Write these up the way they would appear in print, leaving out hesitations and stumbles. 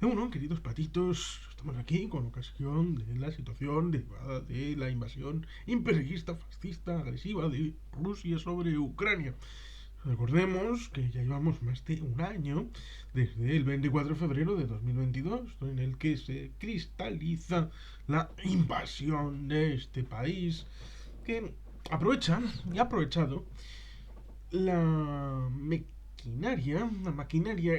Bueno, queridos patitos, estamos aquí con ocasión de la situación derivada de la invasión imperialista, fascista, agresiva de Rusia sobre Ucrania. Recordemos que ya llevamos más de un año desde el 24 de febrero de 2022, en el que se cristaliza la invasión de este país que aprovecha y ha aprovechado la maquinaria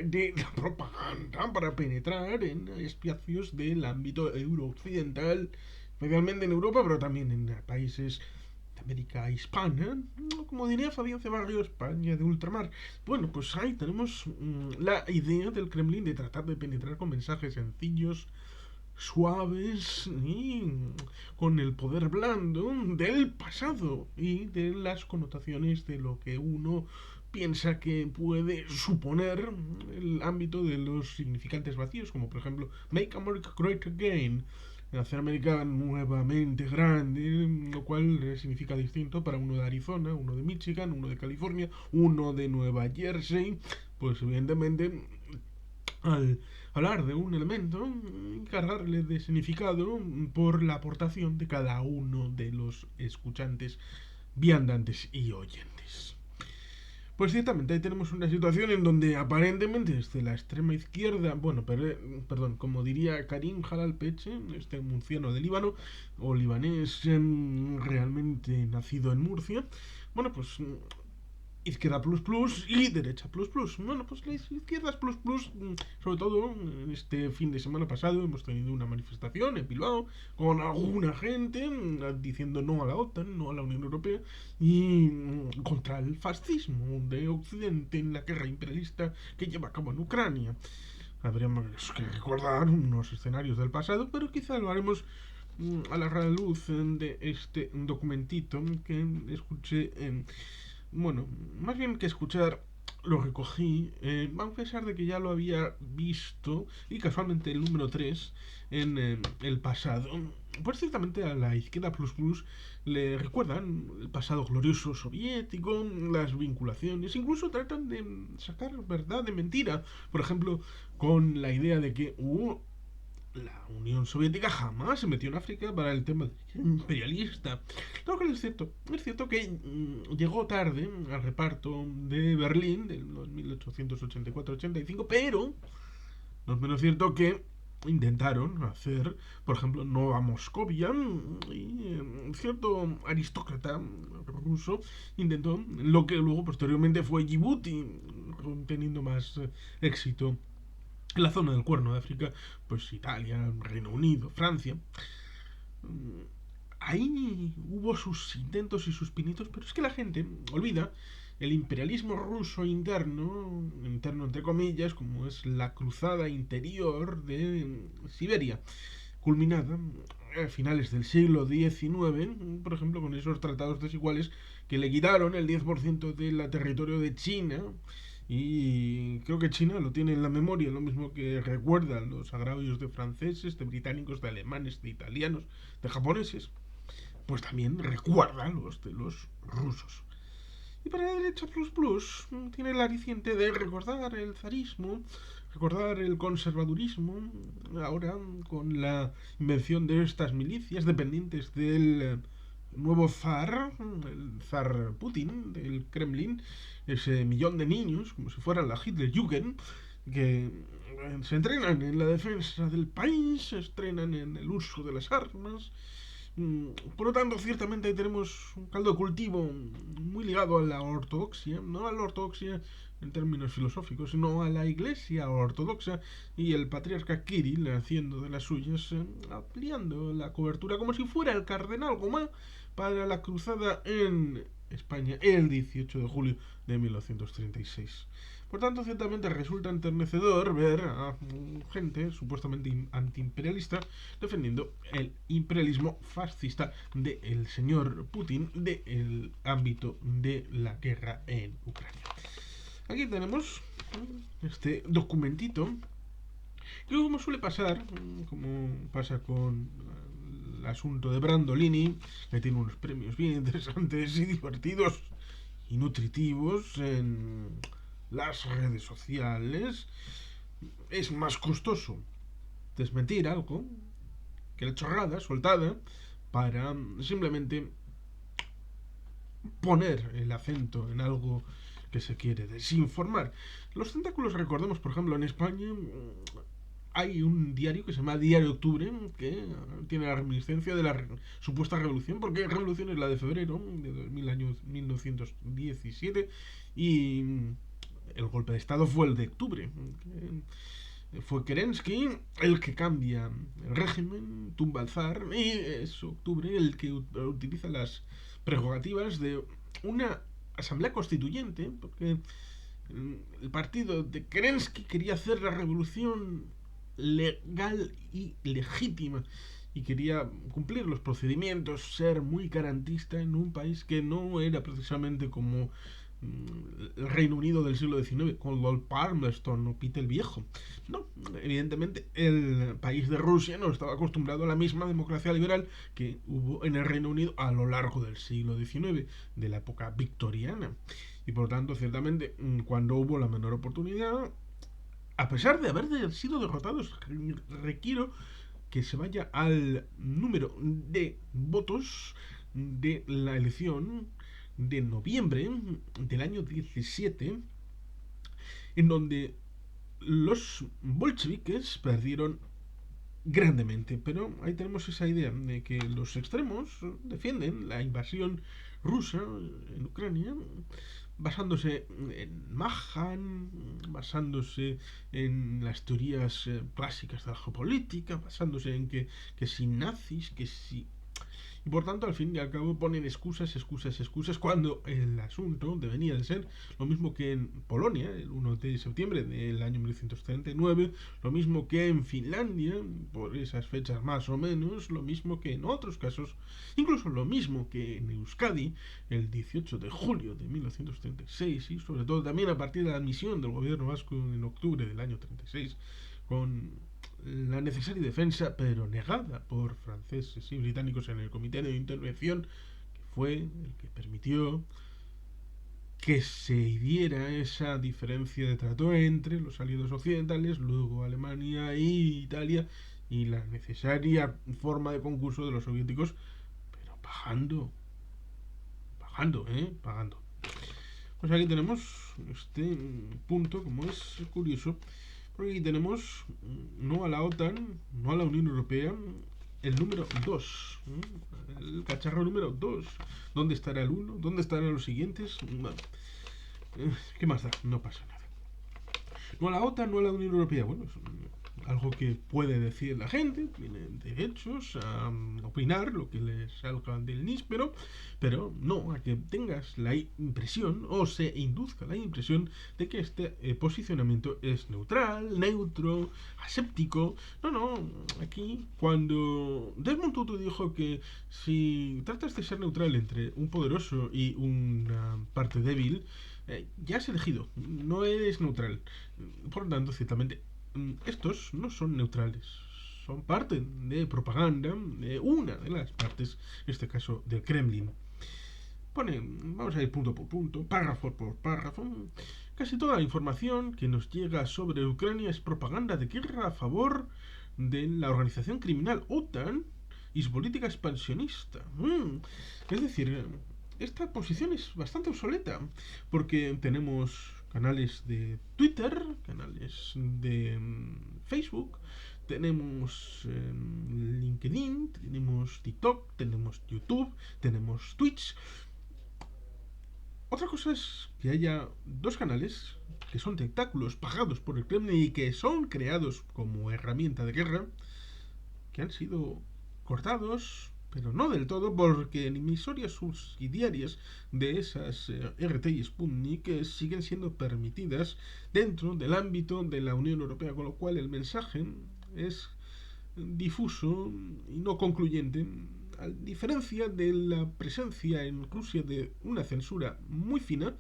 de la propaganda para penetrar en espacios del ámbito eurooccidental, especialmente en Europa, pero también en países de América hispana, como diría Fabián Ceballos, España de ultramar. Bueno, pues ahí tenemos la idea del Kremlin de tratar de penetrar con mensajes sencillos, suaves y con el poder blando del pasado y de las connotaciones de lo que uno piensa que puede suponer el ámbito de los significantes vacíos, como por ejemplo Make America Great Again, hacer América nuevamente grande, lo cual significa distinto para uno de Arizona, uno de Michigan, uno de California, uno de Nueva Jersey. Pues evidentemente al hablar de un elemento, cargarle de significado por la aportación de cada uno de los escuchantes, viandantes y oyentes. Pues ciertamente ahí tenemos una situación en donde aparentemente desde la extrema izquierda, bueno, perdón, como diría Karim Jalalpeche, este murciano de Líbano, o libanés realmente nacido en Murcia, bueno, pues izquierda plus plus y derecha plus plus. Bueno, pues las izquierdas plus plus, sobre todo en este fin de semana pasado hemos tenido una manifestación en Bilbao con alguna gente diciendo no a la OTAN, no a la Unión Europea y contra el fascismo de Occidente en la guerra imperialista que lleva a cabo en Ucrania. Habríamos que recordar unos escenarios del pasado, pero quizá lo haremos a la luz de este documentito que escuché en bueno, más bien que escuchar, lo recogí, a pesar de que ya lo había visto, y casualmente el número 3 en el pasado. Pues ciertamente a la izquierda plus plus le recuerdan el pasado glorioso soviético, las vinculaciones, incluso tratan de sacar verdad de mentira. Por ejemplo, con la idea de que la Unión Soviética jamás se metió en África para el tema imperialista. Lo que es cierto que llegó tarde al reparto de Berlín de los 1884-85, pero no es menos cierto que intentaron hacer, por ejemplo, Nueva Moscovia y cierto aristócrata ruso intentó lo que luego posteriormente fue Djibouti, teniendo más éxito en la zona del Cuerno de África, pues Italia, Reino Unido, Francia. Ahí hubo sus intentos y sus pinitos, pero es que la gente olvida el imperialismo ruso interno, interno entre comillas, como es la cruzada interior de Siberia, culminada a finales del siglo XIX, por ejemplo, con esos tratados desiguales que le quitaron el 10% del territorio de China. Y creo que China lo tiene en la memoria, lo mismo que recuerdan los agravios de franceses, de británicos, de alemanes, de italianos, de japoneses. Pues también recuerdan los de los rusos. Y para la derecha plus plus tiene el aliciente de recordar el zarismo, recordar el conservadurismo, ahora con la invención de estas milicias dependientes del nuevo zar, el zar Putin, del Kremlin, ese millón de niños, como si fueran la Hitlerjugend, que se entrenan en la defensa del país, se entrenan en el uso de las armas. Por lo tanto, ciertamente ahí tenemos un caldo de cultivo muy ligado a la ortodoxia, no a la ortodoxia en términos filosóficos, sino a la iglesia ortodoxa y el patriarca Kirill haciendo de las suyas, ampliando la cobertura como si fuera el cardenal Gomá para la cruzada en España el 18 de julio de 1936. Por tanto, ciertamente resulta enternecedor ver a gente supuestamente antiimperialista defendiendo el imperialismo fascista del señor Putin del ámbito de la guerra en Ucrania. Aquí tenemos este documentito que, como suele pasar, como pasa con el asunto de Brandolini, que tiene unos premios bien interesantes y divertidos y nutritivos en las redes sociales, es más costoso desmentir algo que la chorrada soltada para simplemente poner el acento en algo que se quiere desinformar. Los tentáculos, recordemos, por ejemplo, en España hay un diario que se llama Diario de Octubre, que tiene la reminiscencia de la supuesta revolución, porque revolución es la de febrero de año 1917 y el golpe de Estado fue el de octubre. Fue Kerensky el que cambia el régimen, tumba al zar, y es octubre el que utiliza las prerrogativas de una asamblea constituyente, porque el partido de Kerensky quería hacer la revolución legal y legítima y quería cumplir los procedimientos, ser muy garantista en un país que no era precisamente como el Reino Unido del siglo XIX, con Lord Palmerston o Peter el Viejo. No, evidentemente el país de Rusia no estaba acostumbrado a la misma democracia liberal que hubo en el Reino Unido a lo largo del siglo XIX, de la época victoriana. Y por tanto, ciertamente, cuando hubo la menor oportunidad, a pesar de haber sido derrotados, requiero que se vaya al número de votos de la elección de noviembre del año 17, en donde los bolcheviques perdieron grandemente. Pero ahí tenemos esa idea de que los extremos defienden la invasión rusa en Ucrania basándose en Mahan, basándose en las teorías clásicas de la geopolítica, basándose en que si nazis, que si... Y por tanto, al fin y al cabo, ponen excusas, cuando el asunto debería de ser lo mismo que en Polonia, el 1 de septiembre del año 1939, lo mismo que en Finlandia, por esas fechas más o menos, lo mismo que en otros casos, incluso lo mismo que en Euskadi, el 18 de julio de 1936, y sobre todo también a partir de la admisión del gobierno vasco en octubre del año 36, con la necesaria defensa, pero negada por franceses y británicos en el Comité de Intervención, que fue el que permitió que se diera esa diferencia de trato entre los aliados occidentales, luego Alemania e Italia, y la necesaria forma de concurso de los soviéticos, pero pagando. Pues aquí tenemos este punto, como es curioso, porque aquí tenemos no a la OTAN, no a la Unión Europea, el número 2, el cacharro número 2. ¿Dónde estará el 1? ¿Dónde estarán los siguientes? Bueno, ¿qué más da? No pasa nada. No a la OTAN, no a la Unión Europea. Bueno, es algo que puede decir la gente, tienen derechos a opinar lo que les salga del níspero, pero no a que tengas la impresión o se induzca la impresión de que este posicionamiento es neutral, neutro, aséptico. No, aquí cuando Desmond Tutu dijo que si tratas de ser neutral entre un poderoso y una parte débil, ya has elegido, no eres neutral. Por lo tanto, ciertamente, estos no son neutrales, son parte de propaganda de una de las partes, en este caso del Kremlin. Vamos a ir punto por punto, párrafo por párrafo. Casi toda la información que nos llega sobre Ucrania es propaganda de guerra a favor de la organización criminal OTAN y su política expansionista. Es decir, esta posición es bastante obsoleta, porque tenemos canales de Twitter, canales de Facebook, tenemos LinkedIn, tenemos TikTok, tenemos YouTube, tenemos Twitch. Otra cosa es que haya dos canales que son tentáculos pagados por el Kremlin y que son creados como herramienta de guerra, que han sido cortados, pero no del todo, porque en emisoras subsidiarias de esas RT y Sputnik siguen siendo permitidas dentro del ámbito de la Unión Europea, con lo cual el mensaje es difuso y no concluyente, a diferencia de la presencia en Rusia de una censura muy fina,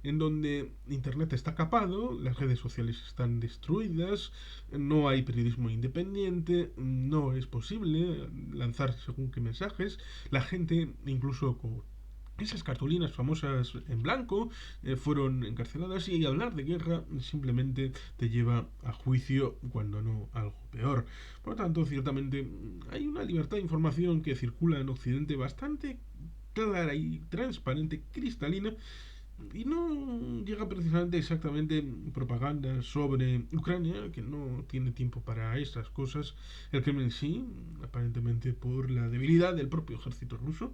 en donde Internet está capado, las redes sociales están destruidas, no hay periodismo independiente, no es posible lanzar según qué mensajes, la gente incluso esas cartulinas famosas en blanco fueron encarceladas, y hablar de guerra simplemente te lleva a juicio, cuando no algo peor. Por lo tanto, ciertamente hay una libertad de información que circula en Occidente bastante clara y transparente, cristalina, y no llega precisamente exactamente propaganda sobre Ucrania, que no tiene tiempo para esas cosas. El Kremlin sí, aparentemente por la debilidad del propio ejército ruso.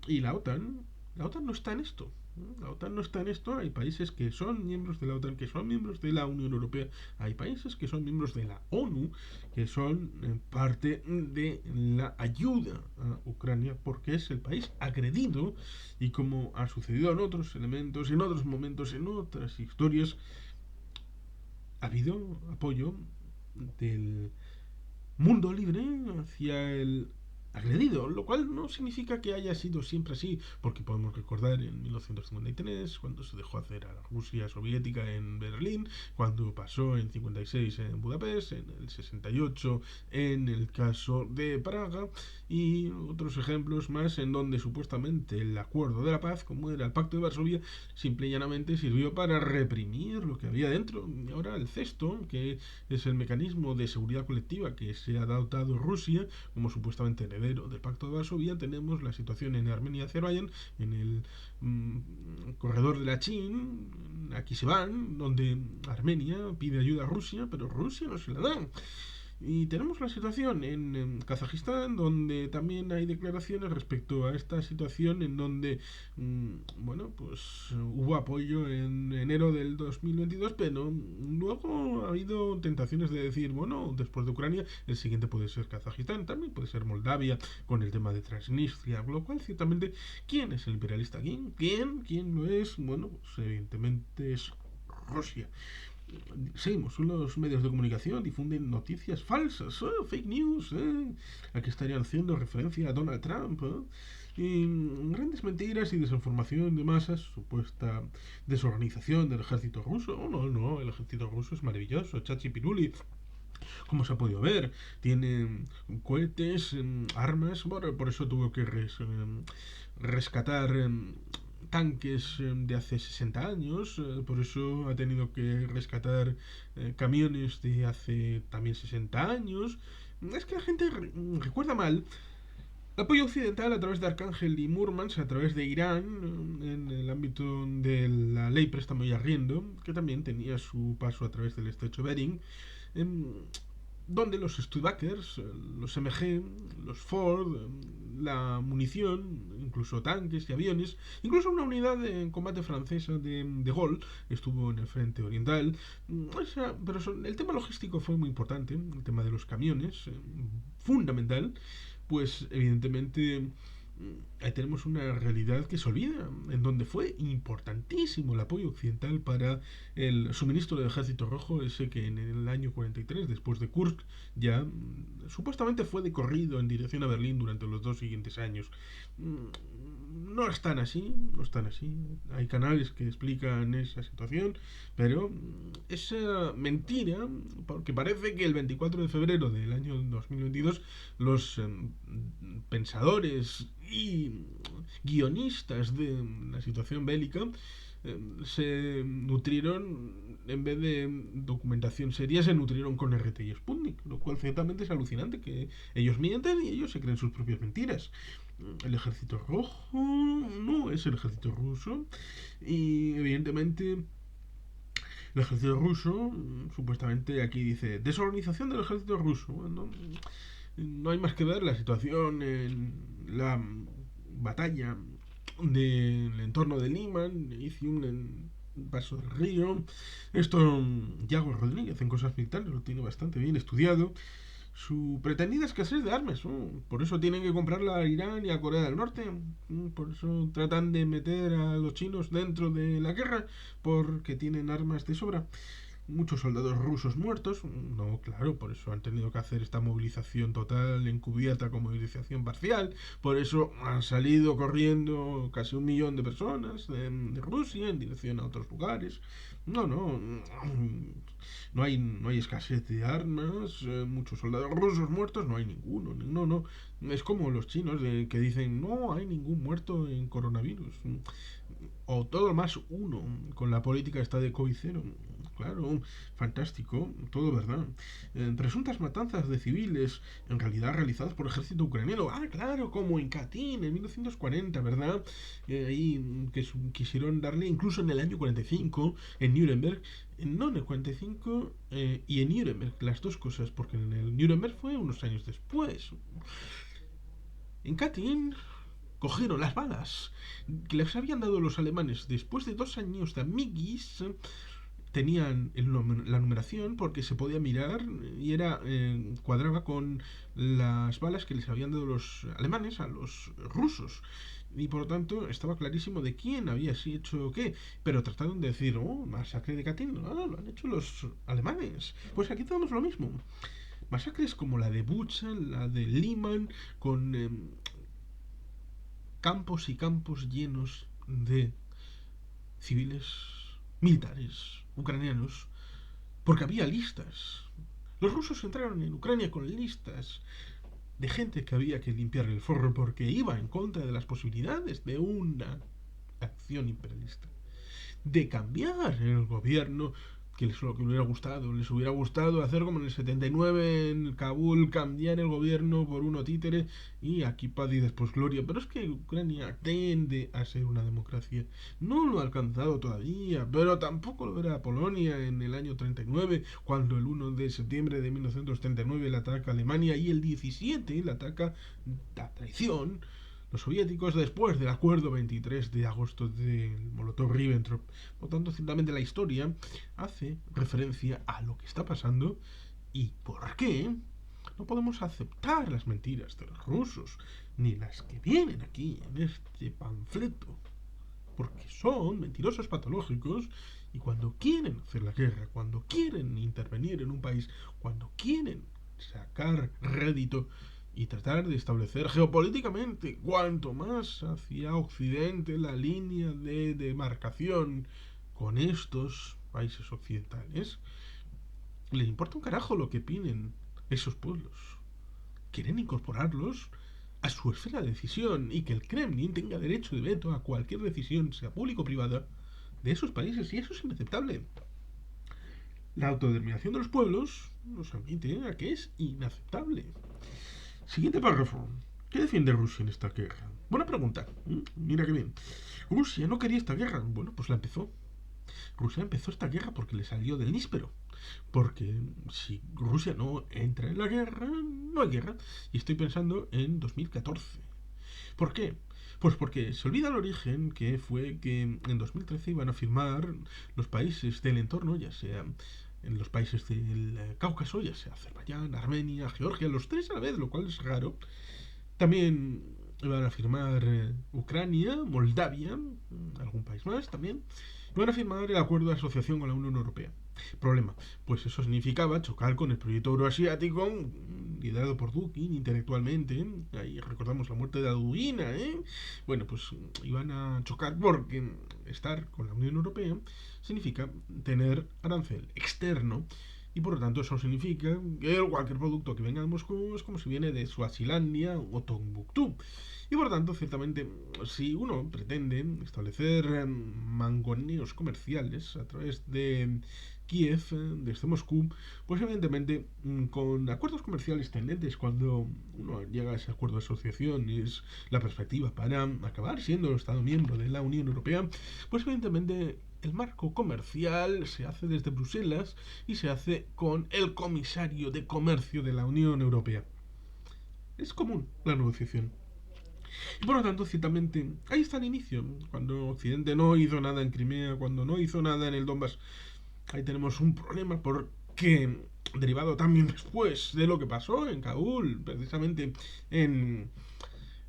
Y la OTAN no está en esto. La OTAN no está en esto. Hay países que son miembros de la OTAN, que son miembros de la Unión Europea. Hay países que son miembros de la ONU, que son parte de la ayuda a Ucrania, porque es el país agredido. Y como ha sucedido en otros elementos, en otros momentos, en otras historias, ha habido apoyo del mundo libre hacia el agredido, lo cual no significa que haya sido siempre así, porque podemos recordar en 1953, cuando se dejó hacer a la Rusia soviética en Berlín, cuando pasó en 56 en Budapest, en el 68 en el caso de Praga, y otros ejemplos más en donde supuestamente el acuerdo de la paz, como era el Pacto de Varsovia, simple y llanamente sirvió para reprimir lo que había dentro. Y ahora el CESTO, que es el mecanismo de seguridad colectiva que se ha adoptado Rusia como supuestamente heredero del Pacto de Varsovia, tenemos la situación en Armenia y Azerbaiyán, en el corredor de la Chin, aquí se van, donde Armenia pide ayuda a Rusia, pero Rusia no se la da. Y tenemos la situación en Kazajistán, donde también hay declaraciones respecto a esta situación, en donde, bueno, pues hubo apoyo en enero del 2022, pero luego ha habido tentaciones de decir, bueno, después de Ucrania, el siguiente puede ser Kazajistán, también puede ser Moldavia, con el tema de Transnistria, lo cual ciertamente, ¿quién es el imperialista aquí? ¿Quién lo es? Bueno, pues evidentemente es Rusia. Seguimos, los medios de comunicación difunden noticias falsas, fake news, a que estarían haciendo referencia a Donald Trump, y grandes mentiras y desinformación de masas, supuesta desorganización del ejército ruso. Oh, no, no, el ejército ruso es maravilloso, chachi piruli, como se ha podido ver, tienen cohetes, armas, bueno, por eso tuvo que rescatar tanques de hace 60 años, por eso ha tenido que rescatar camiones de hace también 60 años. Es que la gente recuerda mal el apoyo occidental a través de Arcángel y Murmansk, a través de Irán, en el ámbito de la ley préstamo y arriendo, que también tenía su paso a través del estrecho de Bering, donde los Studebakers, los MG, los Ford, la munición, incluso tanques y aviones, incluso una unidad de combate francesa de Gaulle estuvo en el frente oriental. O sea, pero el tema logístico fue muy importante, el tema de los camiones, fundamental, pues evidentemente ahí tenemos una realidad que se olvida, en donde fue importantísimo el apoyo occidental para el suministro del ejército rojo, ese que en el año 43, después de Kursk, ya supuestamente fue de corrido en dirección a Berlín durante los 2 siguientes años. No están así, no están así. Hay canales que explican esa situación, pero esa mentira, porque parece que el 24 de febrero del año 2022 los pensadores y guionistas de la situación bélica se nutrieron, en vez de documentación seria, se nutrieron con RT y Sputnik, lo cual ciertamente es alucinante, que ellos mienten y ellos se creen sus propias mentiras. El ejército rojo no es el ejército ruso, y evidentemente el ejército ruso, supuestamente aquí dice desorganización del ejército ruso. Bueno, no hay más que ver la situación en la batalla del entorno de Lima, Izium, en Paso del Río. Esto, Yago Rodríguez en cosas militares lo tiene bastante bien estudiado. Su pretendida escasez de armas, por eso tienen que comprarla a Irán y a Corea del Norte, por eso tratan de meter a los chinos dentro de la guerra, porque tienen armas de sobra. muchos soldados rusos muertos. No, claro, por eso han tenido que hacer esta movilización total encubierta con movilización parcial. Por eso han salido corriendo casi 1 millón de personas de Rusia en dirección a otros lugares. No, no, no hay escasez de armas, muchos soldados rusos muertos, no hay ninguno, no, no. Es como los chinos que dicen, no hay ningún muerto en coronavirus. O todo más uno, con la política esta de COVID cero. Claro, fantástico, todo verdad. Presuntas matanzas de civiles, en realidad realizadas por el ejército ucraniano. Ah, claro, como en Katyn, en 1940, ¿verdad? Ahí que quisieron darle, incluso en el año 45, en Nuremberg. No, en el 45 y en Nuremberg, las dos cosas, porque en el Nuremberg fue unos años después. En Katyn cogieron las balas que les habían dado los alemanes después de 2 años de amiguis. Tenían la numeración porque se podía mirar y era cuadraba con las balas que les habían dado los alemanes a los rusos. Y por lo tanto estaba clarísimo de quién había hecho qué. Pero trataron de decir, oh, masacre de Katyn, no, lo han hecho los alemanes. Pues aquí tenemos lo mismo. Masacres como la de Bucha, la de Liman, con campos y campos llenos de civiles militares ucranianos, porque había listas. Los rusos entraron en Ucrania con listas de gente que había que limpiar el forro porque iba en contra de las posibilidades de una acción imperialista, de cambiar el gobierno, que es lo que les hubiera gustado hacer como en el 79 en Kabul, cambiar el gobierno por uno títere y aquí paz y después gloria. Pero es que Ucrania tiende a ser una democracia. No lo ha alcanzado todavía, pero tampoco lo era Polonia en el año 39, cuando el 1 de septiembre de 1939 le ataca a Alemania y el 17 le ataca a traición los soviéticos después del acuerdo 23 de agosto de Molotov-Ribbentrop. Por lo tanto, ciertamente la historia hace referencia a lo que está pasando y por qué no podemos aceptar las mentiras de los rusos, ni las que vienen aquí en este panfleto, porque son mentirosos patológicos y cuando quieren hacer la guerra, cuando quieren intervenir en un país, cuando quieren sacar rédito y tratar de establecer geopolíticamente cuanto más hacia Occidente la línea de demarcación con estos países occidentales, les importa un carajo lo que opinen esos pueblos. Quieren incorporarlos a su esfera de decisión y que el Kremlin tenga derecho de veto a cualquier decisión, sea pública o privada, de esos países, y eso es inaceptable. La autodeterminación de los pueblos nos admite a que es inaceptable. Siguiente párrafo. ¿Qué defiende Rusia en esta guerra? Buena pregunta. Mira qué bien. Rusia no quería esta guerra. Bueno, pues la empezó. Rusia empezó esta guerra porque le salió del níspero. Porque si Rusia no entra en la guerra, no hay guerra. Y estoy pensando en 2014. ¿Por qué? Pues porque se olvida el origen, que fue que en 2013 iban a firmar los países del entorno, ya sea en los países del Cáucaso, ya sea Azerbaiyán, Armenia, Georgia, los tres a la vez, lo cual es raro. También iban a firmar Ucrania, Moldavia, algún país más también. Iban a firmar el acuerdo de asociación con la Unión Europea. Problema, pues eso significaba chocar con el proyecto euroasiático liderado por Dugin intelectualmente. Ahí recordamos la muerte de Aduina, ¿eh? Bueno, pues iban a chocar porque estar con la Unión Europea significa tener arancel externo y por lo tanto eso significa que cualquier producto que venga de Moscú es como si viene de Suazilandia o Tombuctú. Y por lo tanto, ciertamente, si uno pretende establecer mangoneos comerciales a través de Kiev, desde Moscú, pues evidentemente con acuerdos comerciales tendentes, cuando uno llega a ese acuerdo de asociación, es la perspectiva para acabar siendo Estado miembro de la Unión Europea, pues evidentemente el marco comercial se hace desde Bruselas y se hace con el comisario de comercio de la Unión Europea. Es común la negociación. Y por lo tanto, ciertamente, ahí está el inicio. Cuando Occidente no hizo nada en Crimea, cuando no hizo nada en el Donbass, ahí tenemos un problema porque, derivado también después de lo que pasó en Kabul, precisamente en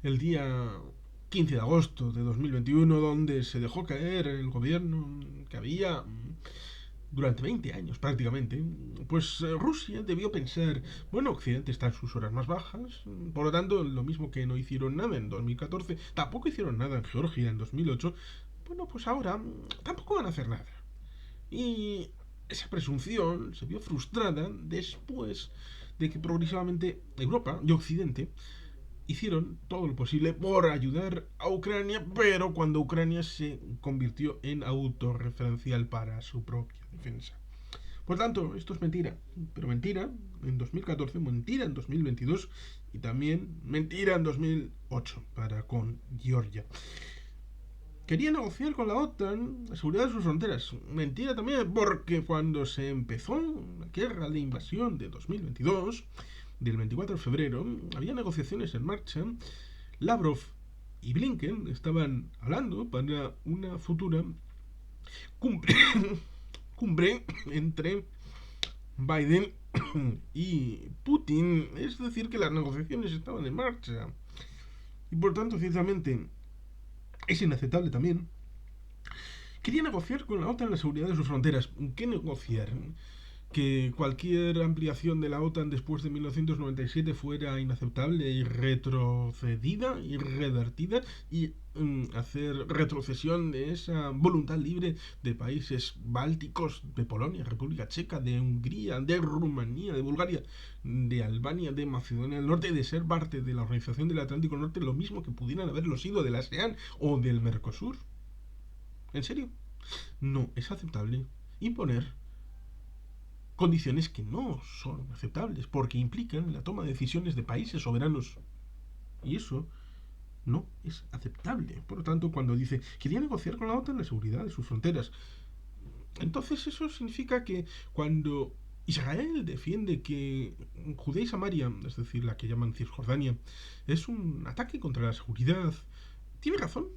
el día 15 de agosto de 2021, donde se dejó caer el gobierno que había durante 20 años prácticamente, pues Rusia debió pensar, bueno, Occidente está en sus horas más bajas, por lo tanto, lo mismo que no hicieron nada en 2014, tampoco hicieron nada en Georgia en 2008, bueno, pues ahora tampoco van a hacer nada. Y esa presunción se vio frustrada después de que progresivamente Europa y Occidente hicieron todo lo posible por ayudar a Ucrania, pero cuando Ucrania se convirtió en autorreferencial para su propia defensa. Por tanto, esto es mentira, pero mentira en 2014, mentira en 2022 y también mentira en 2008 para con Georgia. Quería negociar con la OTAN la seguridad de sus fronteras. Mentira también, porque cuando se empezó la guerra de invasión de 2022, del 24 de febrero, había negociaciones en marcha. Lavrov y Blinken estaban hablando para una futura cumbre, cumbre entre Biden y Putin. Es decir, que las negociaciones estaban en marcha. Y por tanto, ciertamente, es inaceptable también. Quería negociar con la OTAN la seguridad de sus fronteras. ¿Qué negociar? Que cualquier ampliación de la OTAN después de 1997 fuera inaceptable y retrocedida y revertida y hacer retrocesión de esa voluntad libre de países bálticos, de Polonia, República Checa, de Hungría, de Rumanía, de Bulgaria, de Albania, de Macedonia del Norte, de ser parte de la Organización del Atlántico Norte, lo mismo que pudieran haberlo sido del ASEAN o del Mercosur. ¿En serio? No es aceptable imponer condiciones que no son aceptables porque implican la toma de decisiones de países soberanos. Y eso no es aceptable. Por lo tanto, cuando dice quería negociar con la OTAN la seguridad de sus fronteras, entonces eso significa que cuando Israel defiende que Judea y Samaria, es decir, la que llaman Cisjordania, es un ataque contra la seguridad, tiene razón.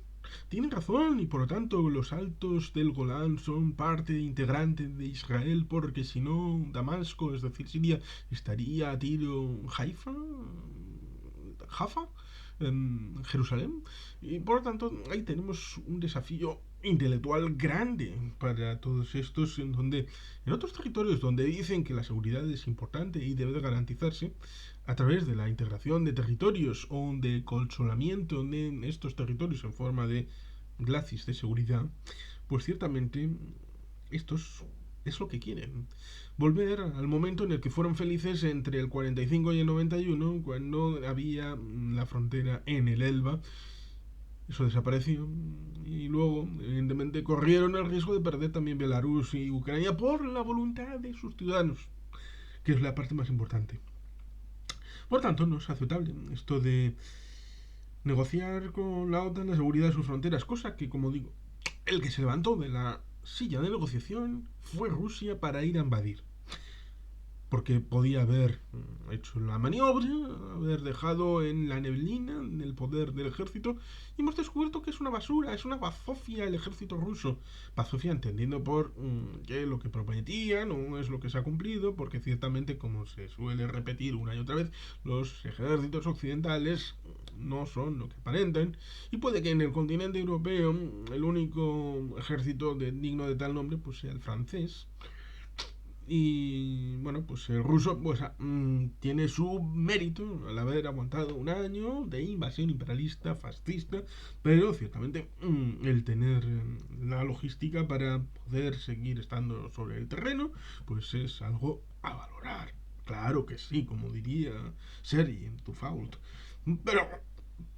Tienen razón y por lo tanto los altos del Golán son parte integrante de Israel porque si no Damasco, es decir Siria, estaría a tiro Jaffa, en Jerusalén. Y por lo tanto ahí tenemos un desafío intelectual grande para todos estos en donde en otros territorios donde dicen que la seguridad es importante y debe de garantizarse a través de la integración de territorios o de colchonamiento de estos territorios en forma de glacis de seguridad, pues ciertamente estos es lo que quieren. Volver al momento en el que fueron felices entre el 45 y el 91, cuando había la frontera en el Elba. Eso desapareció y luego, evidentemente, corrieron el riesgo de perder también Belarus y Ucrania por la voluntad de sus ciudadanos, que es la parte más importante. Por tanto, no es aceptable esto de negociar con la OTAN la seguridad de sus fronteras, cosa que, como digo, el que se levantó de la silla de negociación fue Rusia para ir a invadir. Porque podía haber hecho la maniobra, haber dejado en la neblina, en el poder del ejército, y hemos descubierto que es una basura, es una bazofia el ejército ruso. Bazofia entendiendo por que lo que prometía no es lo que se ha cumplido, porque ciertamente, como se suele repetir una y otra vez, los ejércitos occidentales no son lo que aparentan, y puede que en el continente europeo el único ejército digno de tal nombre pues sea el francés. Y bueno, pues el ruso pues tiene su mérito al haber aguantado un año de invasión imperialista, fascista, pero ciertamente el tener la logística para poder seguir estando sobre el terreno, pues es algo a valorar. Claro que sí, como diría Sergi en Tu Fault.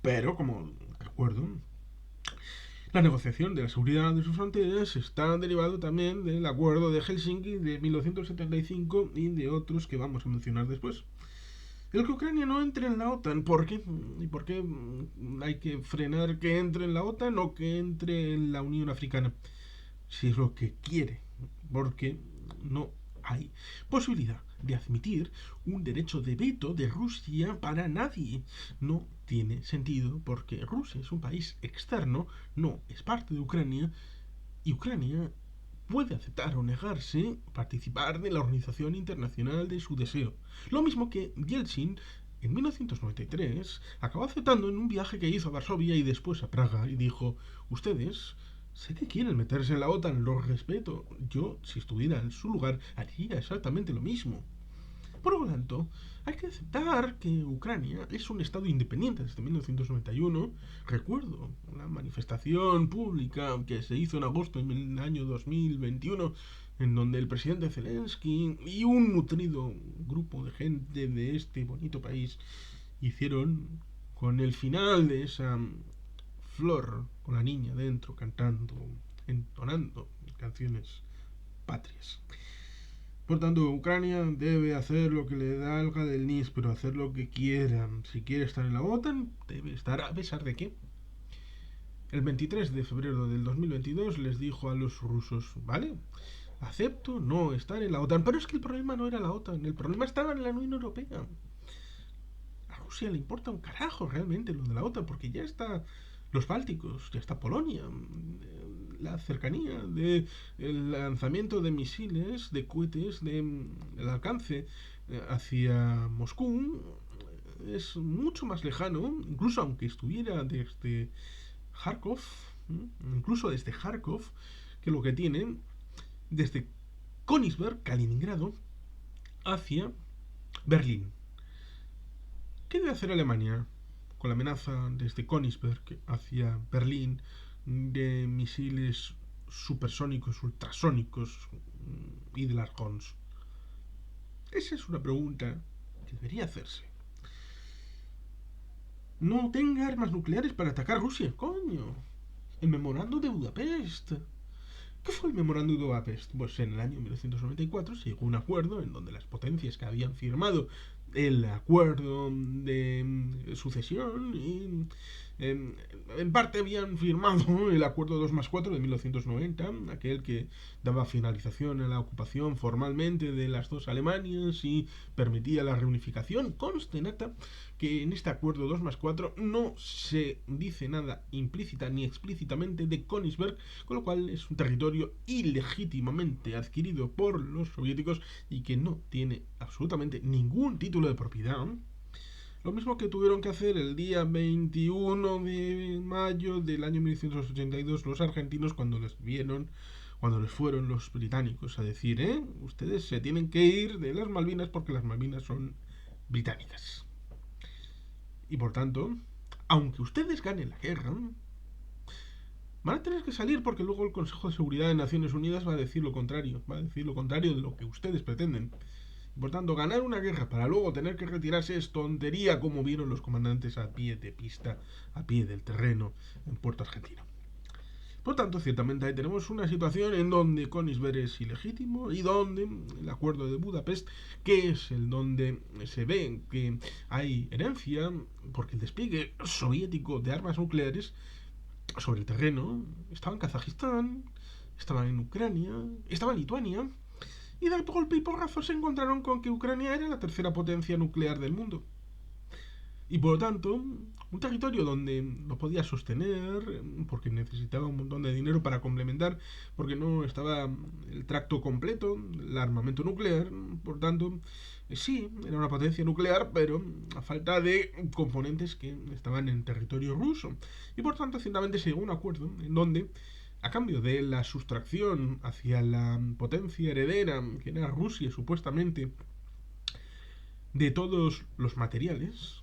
Pero como recuerdo, la negociación de la seguridad de sus fronteras está derivado también del acuerdo de Helsinki de 1975 y de otros que vamos a mencionar después. El que Ucrania no entre en la OTAN, ¿por qué? ¿Y por qué hay que frenar que entre en la OTAN o que entre en la Unión Africana? Si es lo que quiere, porque no hay posibilidad de admitir un derecho de veto de Rusia para nadie. No tiene sentido porque Rusia es un país externo, no es parte de Ucrania y Ucrania puede aceptar o negarse participar de la organización internacional de su deseo. Lo mismo que Yeltsin en 1993 acabó aceptando en un viaje que hizo a Varsovia y después a Praga y dijo, ustedes sé que quieren meterse en la OTAN, lo respeto. Yo, si estuviera en su lugar, haría exactamente lo mismo. Por lo tanto, hay que aceptar que Ucrania es un estado independiente desde 1991. Recuerdo la manifestación pública que se hizo en agosto del año 2021, en donde el presidente Zelensky y un nutrido grupo de gente de este bonito país hicieron con el final de esa flor con la niña dentro cantando, entonando canciones patrias. Por tanto, Ucrania debe hacer lo que le salga del NIS, pero hacer lo que quiera. Si quiere estar en la OTAN, debe estar, a pesar de que el 23 de febrero del 2022 les dijo a los rusos, vale, acepto no estar en la OTAN, pero es que el problema no era la OTAN, el problema estaba en la Unión Europea. A Rusia le importa un carajo realmente lo de la OTAN, porque ya está los Bálticos, ya está Polonia, la cercanía del lanzamiento de misiles, de cohetes, el alcance hacia Moscú es mucho más lejano, incluso aunque estuviera desde Kharkov, incluso desde Kharkov, que lo que tiene desde Königsberg, Kaliningrado, hacia Berlín. ¿Qué debe hacer Alemania con la amenaza desde Königsberg hacia Berlín de misiles supersónicos, ultrasónicos y de largons? Esa es una pregunta que debería hacerse. No tenga armas nucleares para atacar Rusia, coño. El memorando de Budapest. ¿Qué fue el memorando de Budapest? Pues en el año 1994 se llegó a un acuerdo en donde las potencias que habían firmado el acuerdo de sucesión y en parte habían firmado el acuerdo 2+4 de 1990, aquel que daba finalización a la ocupación formalmente de las dos Alemanias y permitía la reunificación. Conste en acta que en este acuerdo 2+4 no se dice nada implícita ni explícitamente de Königsberg, con lo cual es un territorio ilegítimamente adquirido por los soviéticos y que no tiene absolutamente ningún título de propiedad. Lo mismo que tuvieron que hacer el día 21 de mayo del año 1982 los argentinos cuando les fueron los británicos a decir, ustedes se tienen que ir de las Malvinas porque las Malvinas son británicas. Y por tanto, aunque ustedes ganen la guerra, van a tener que salir porque luego el Consejo de Seguridad de Naciones Unidas va a decir lo contrario. Va a decir lo contrario de lo que ustedes pretenden. Por tanto, ganar una guerra para luego tener que retirarse es tontería, como vieron los comandantes a pie de pista, a pie del terreno, en Puerto Argentino. Por tanto, ciertamente ahí tenemos una situación en donde Königsberg es ilegítimo y donde el acuerdo de Budapest, que es el donde se ve que hay herencia, porque el despliegue soviético de armas nucleares sobre el terreno estaba en Kazajistán, estaba en Ucrania, estaba en Lituania, y de golpe y porrazo se encontraron con que Ucrania era la tercera potencia nuclear del mundo. Y por lo tanto, un territorio donde no podía sostener, porque necesitaba un montón de dinero para complementar, porque no estaba el tracto completo, el armamento nuclear, por tanto, sí, era una potencia nuclear, pero a falta de componentes que estaban en territorio ruso. Y por tanto, ciertamente se llegó a un acuerdo en donde, a cambio de la sustracción hacia la potencia heredera, que era Rusia supuestamente, de todos los materiales,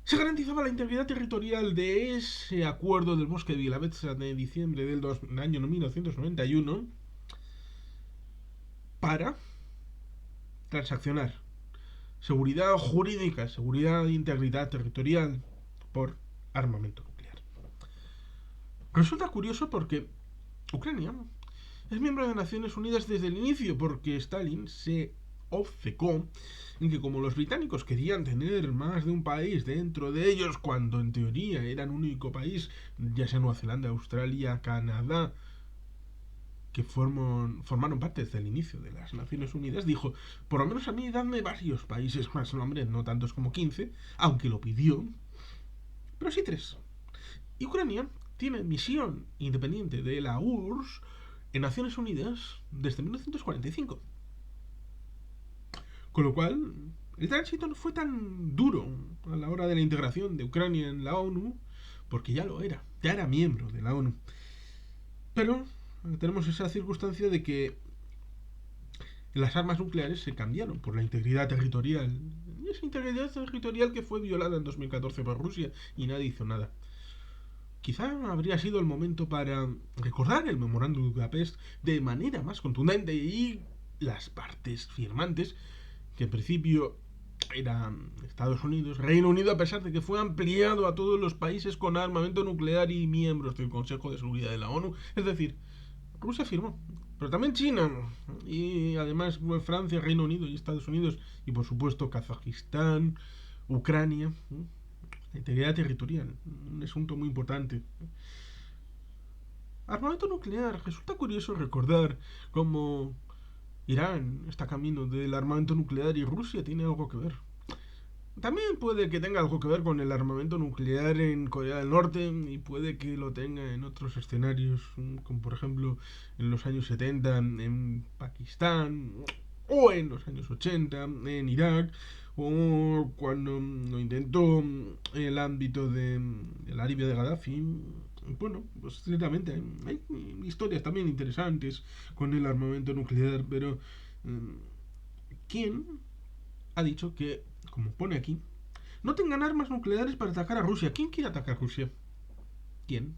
se garantizaba la integridad territorial de ese acuerdo del bosque de Bielavetza de diciembre del año 1991 para transaccionar seguridad jurídica, seguridad e integridad territorial por armamento nuclear. Resulta curioso porque Ucrania es miembro de Naciones Unidas desde el inicio, porque Stalin se obcecó en que como los británicos querían tener más de un país dentro de ellos, cuando en teoría eran un único país, ya sea Nueva Zelanda, Australia, Canadá, que formaron parte desde el inicio de las Naciones Unidas, dijo, por lo menos a mí dadme varios países más, hombre, no tantos como 15, aunque lo pidió, pero sí 3. Y Ucrania tiene misión independiente de la URSS en Naciones Unidas desde 1945. Con lo cual, el tránsito no fue tan duro a la hora de la integración de Ucrania en la ONU, porque ya lo era. ya era miembro de la ONU. Pero tenemos esa circunstancia de que las armas nucleares se cambiaron por la integridad territorial. Y esa integridad territorial que fue violada en 2014 por Rusia y nadie hizo nada. Quizá habría sido el momento para recordar el memorándum de Budapest de manera más contundente y las partes firmantes, que en principio eran Estados Unidos, Reino Unido, a pesar de que fue ampliado a todos los países con armamento nuclear y miembros del Consejo de Seguridad de la ONU. Es decir, Rusia firmó, pero también China y además Francia, Reino Unido y Estados Unidos y por supuesto Kazajistán, Ucrania. La integridad territorial, un asunto muy importante. Armamento nuclear. Resulta curioso recordar cómo Irán está camino del armamento nuclear y Rusia tiene algo que ver. También puede que tenga algo que ver con el armamento nuclear en Corea del Norte y puede que lo tenga en otros escenarios, como por ejemplo en los años 70 en Pakistán o en los años 80 en Irak o cuando lo intentó en el ámbito de la Libia de Gaddafi. Bueno, pues ciertamente hay historias también interesantes con el armamento nuclear, pero ¿quién ha dicho que, como pone aquí, no tengan armas nucleares para atacar a Rusia? ¿Quién quiere atacar a Rusia? ¿Quién?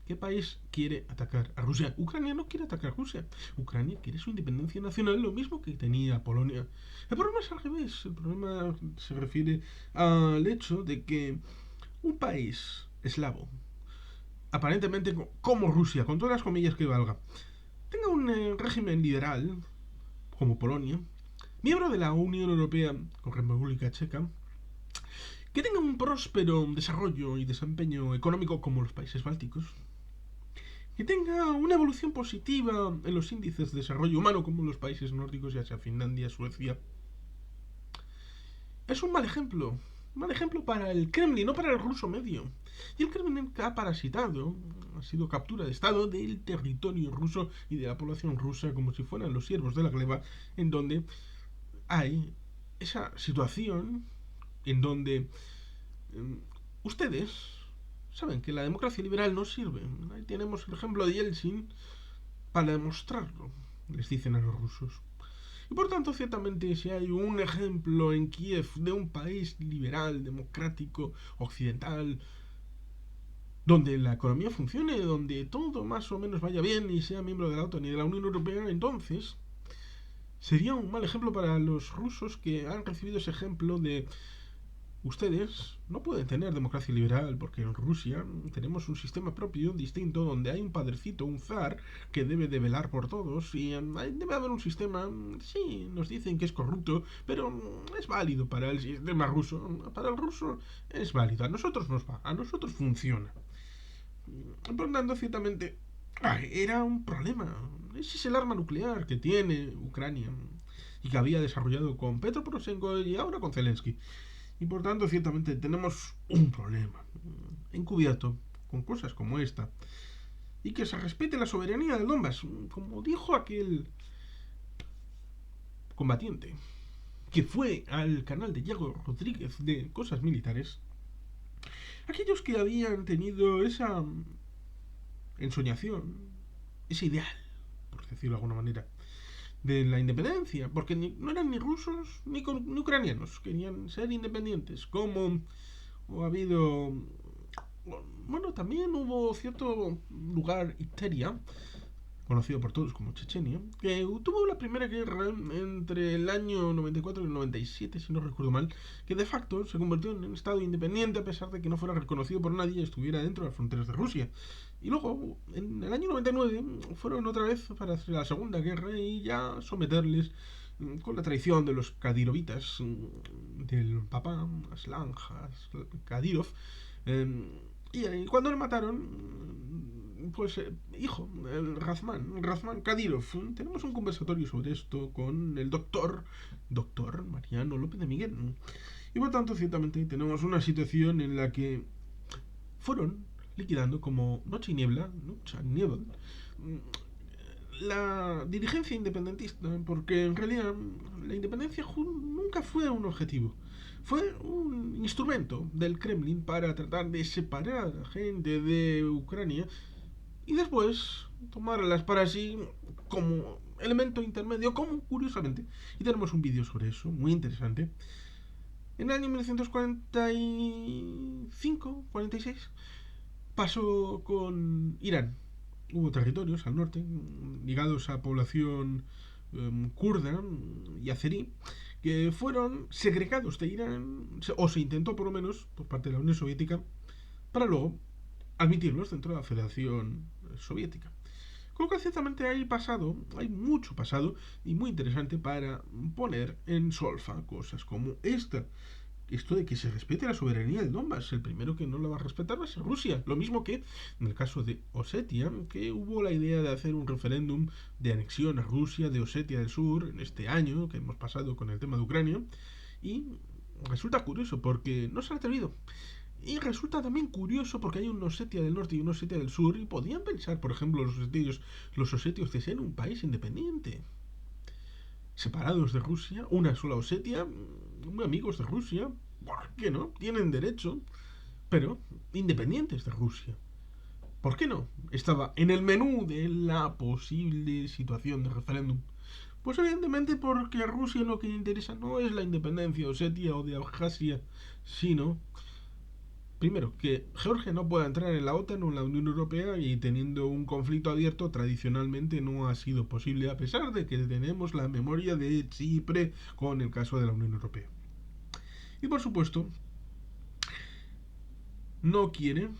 ¿Qué país quiere atacar a Rusia? Ucrania no quiere atacar a Rusia. Ucrania quiere su independencia nacional, lo mismo que tenía Polonia. El problema es al revés. El problema se refiere al hecho de que un país eslavo, aparentemente como Rusia, con todas las comillas que valga, tenga un régimen liberal, como Polonia, miembro de la Unión Europea con República Checa, que tenga un próspero desarrollo y desempeño económico como los países bálticos, que tenga una evolución positiva en los índices de desarrollo humano como los países nórdicos, ya sea Finlandia, Suecia. Es un mal ejemplo. Un mal ejemplo para el Kremlin, no para el ruso medio. Y el Kremlin ha parasitado, ha sido captura de Estado del territorio ruso y de la población rusa como si fueran los siervos de la gleba, en donde hay esa situación en donde ustedes saben que la democracia liberal no sirve. Ahí tenemos el ejemplo de Yeltsin para demostrarlo, les dicen a los rusos. Y por tanto, ciertamente, si hay un ejemplo en Kiev de un país liberal, democrático, occidental, donde la economía funcione, donde todo más o menos vaya bien y sea miembro de la OTAN y de la Unión Europea, entonces sería un mal ejemplo para los rusos que han recibido ese ejemplo de ustedes no pueden tener democracia liberal porque en Rusia tenemos un sistema propio distinto donde hay un padrecito, un zar, que debe de velar por todos y debe haber un sistema, sí, nos dicen que es corrupto, pero es válido para el sistema ruso. Para el ruso es válido, a nosotros nos va, a nosotros funciona. Por lo tanto, ciertamente, era un problema. Ese es el arma nuclear que tiene Ucrania y que había desarrollado con Petro Poroshenko y ahora con Zelensky. Y por tanto, ciertamente tenemos un problema encubierto con cosas como esta. Y que se respete la soberanía del Donbass. Como dijo aquel combatiente que fue al canal de Diego Rodríguez de Cosas Militares, aquellos que habían tenido esa ensoñación, ese ideal, por decirlo de alguna manera, de la independencia, porque no eran ni rusos ni ucranianos, querían ser independientes, como ha habido, bueno, también hubo cierto lugar, Iteria, conocido por todos como Chechenia, que tuvo la primera guerra entre el año 94 y el 97, si no recuerdo mal, que de facto se convirtió en un estado independiente a pesar de que no fuera reconocido por nadie y estuviera dentro de las fronteras de Rusia. Y luego, en el año 99, fueron otra vez para hacer la Segunda Guerra y ya someterles con la traición de los Kadirovitas, del papá, Aslan Kadyrov, y cuando le mataron, pues, hijo, el Razman Kadyrov, tenemos un conversatorio sobre esto con el doctor Mariano López de Miguel. Y por tanto, ciertamente, tenemos una situación en la que fueron liquidando como noche y niebla, la dirigencia independentista, porque en realidad la independencia nunca nunca fue un objetivo. Fue un instrumento del Kremlin para tratar de separar a gente de Ucrania y después tomarlas para sí como elemento intermedio, como curiosamente. Y tenemos un vídeo sobre eso, muy interesante. En el año 1945-46 pasó con Irán. Hubo territorios al norte ligados a población kurda y azerí que fueron segregados de Irán, o se intentó por lo menos por parte de la Unión Soviética, para luego admitirlos dentro de la Federación Soviética. Con lo que ciertamente hay mucho pasado y muy interesante para poner en solfa cosas como esta. Esto de que se respete la soberanía del Donbass. El primero que no la va a respetar va a ser Rusia. Lo mismo que en el caso de Osetia, que hubo la idea de hacer un referéndum de anexión a Rusia de Osetia del Sur en este año que hemos pasado con el tema de Ucrania. Y resulta curioso porque no se ha atrevido. Y resulta también curioso porque hay un Osetia del Norte y un Osetia del Sur y podían pensar, por ejemplo, los osetios de ser un país independiente, separados de Rusia, una sola Osetia, muy amigos de Rusia, ¿por qué no? Tienen derecho, pero independientes de Rusia. ¿Por qué no? Estaba en el menú de la posible situación de referéndum. Pues evidentemente porque a Rusia lo que le interesa no es la independencia de Osetia o de Abjasia, sino, primero, que Georgia no pueda entrar en la OTAN o en la Unión Europea y teniendo un conflicto abierto tradicionalmente no ha sido posible a pesar de que tenemos la memoria de Chipre con el caso de la Unión Europea. Y por supuesto, no quiere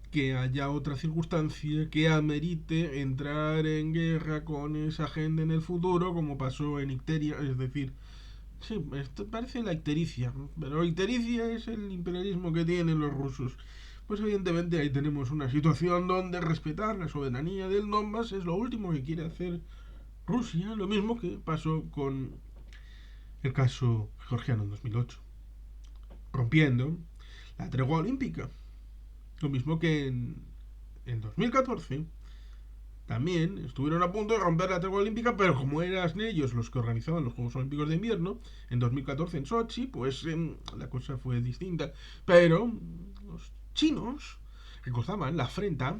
que haya otra circunstancia que amerite entrar en guerra con esa gente en el futuro como pasó en Icteria, es decir, sí, esto parece la ictericia, pero ictericia es el imperialismo que tienen los rusos. Pues evidentemente ahí tenemos una situación donde respetar la soberanía del Donbass es lo último que quiere hacer Rusia, lo mismo que pasó con el caso georgiano en 2008, rompiendo la tregua olímpica. Lo mismo que en 2014 también estuvieron a punto de romper la tregua olímpica, pero como eran ellos los que organizaban los Juegos Olímpicos de Invierno, en 2014 en Sochi, pues la cosa fue distinta. Pero los chinos recordaban la afrenta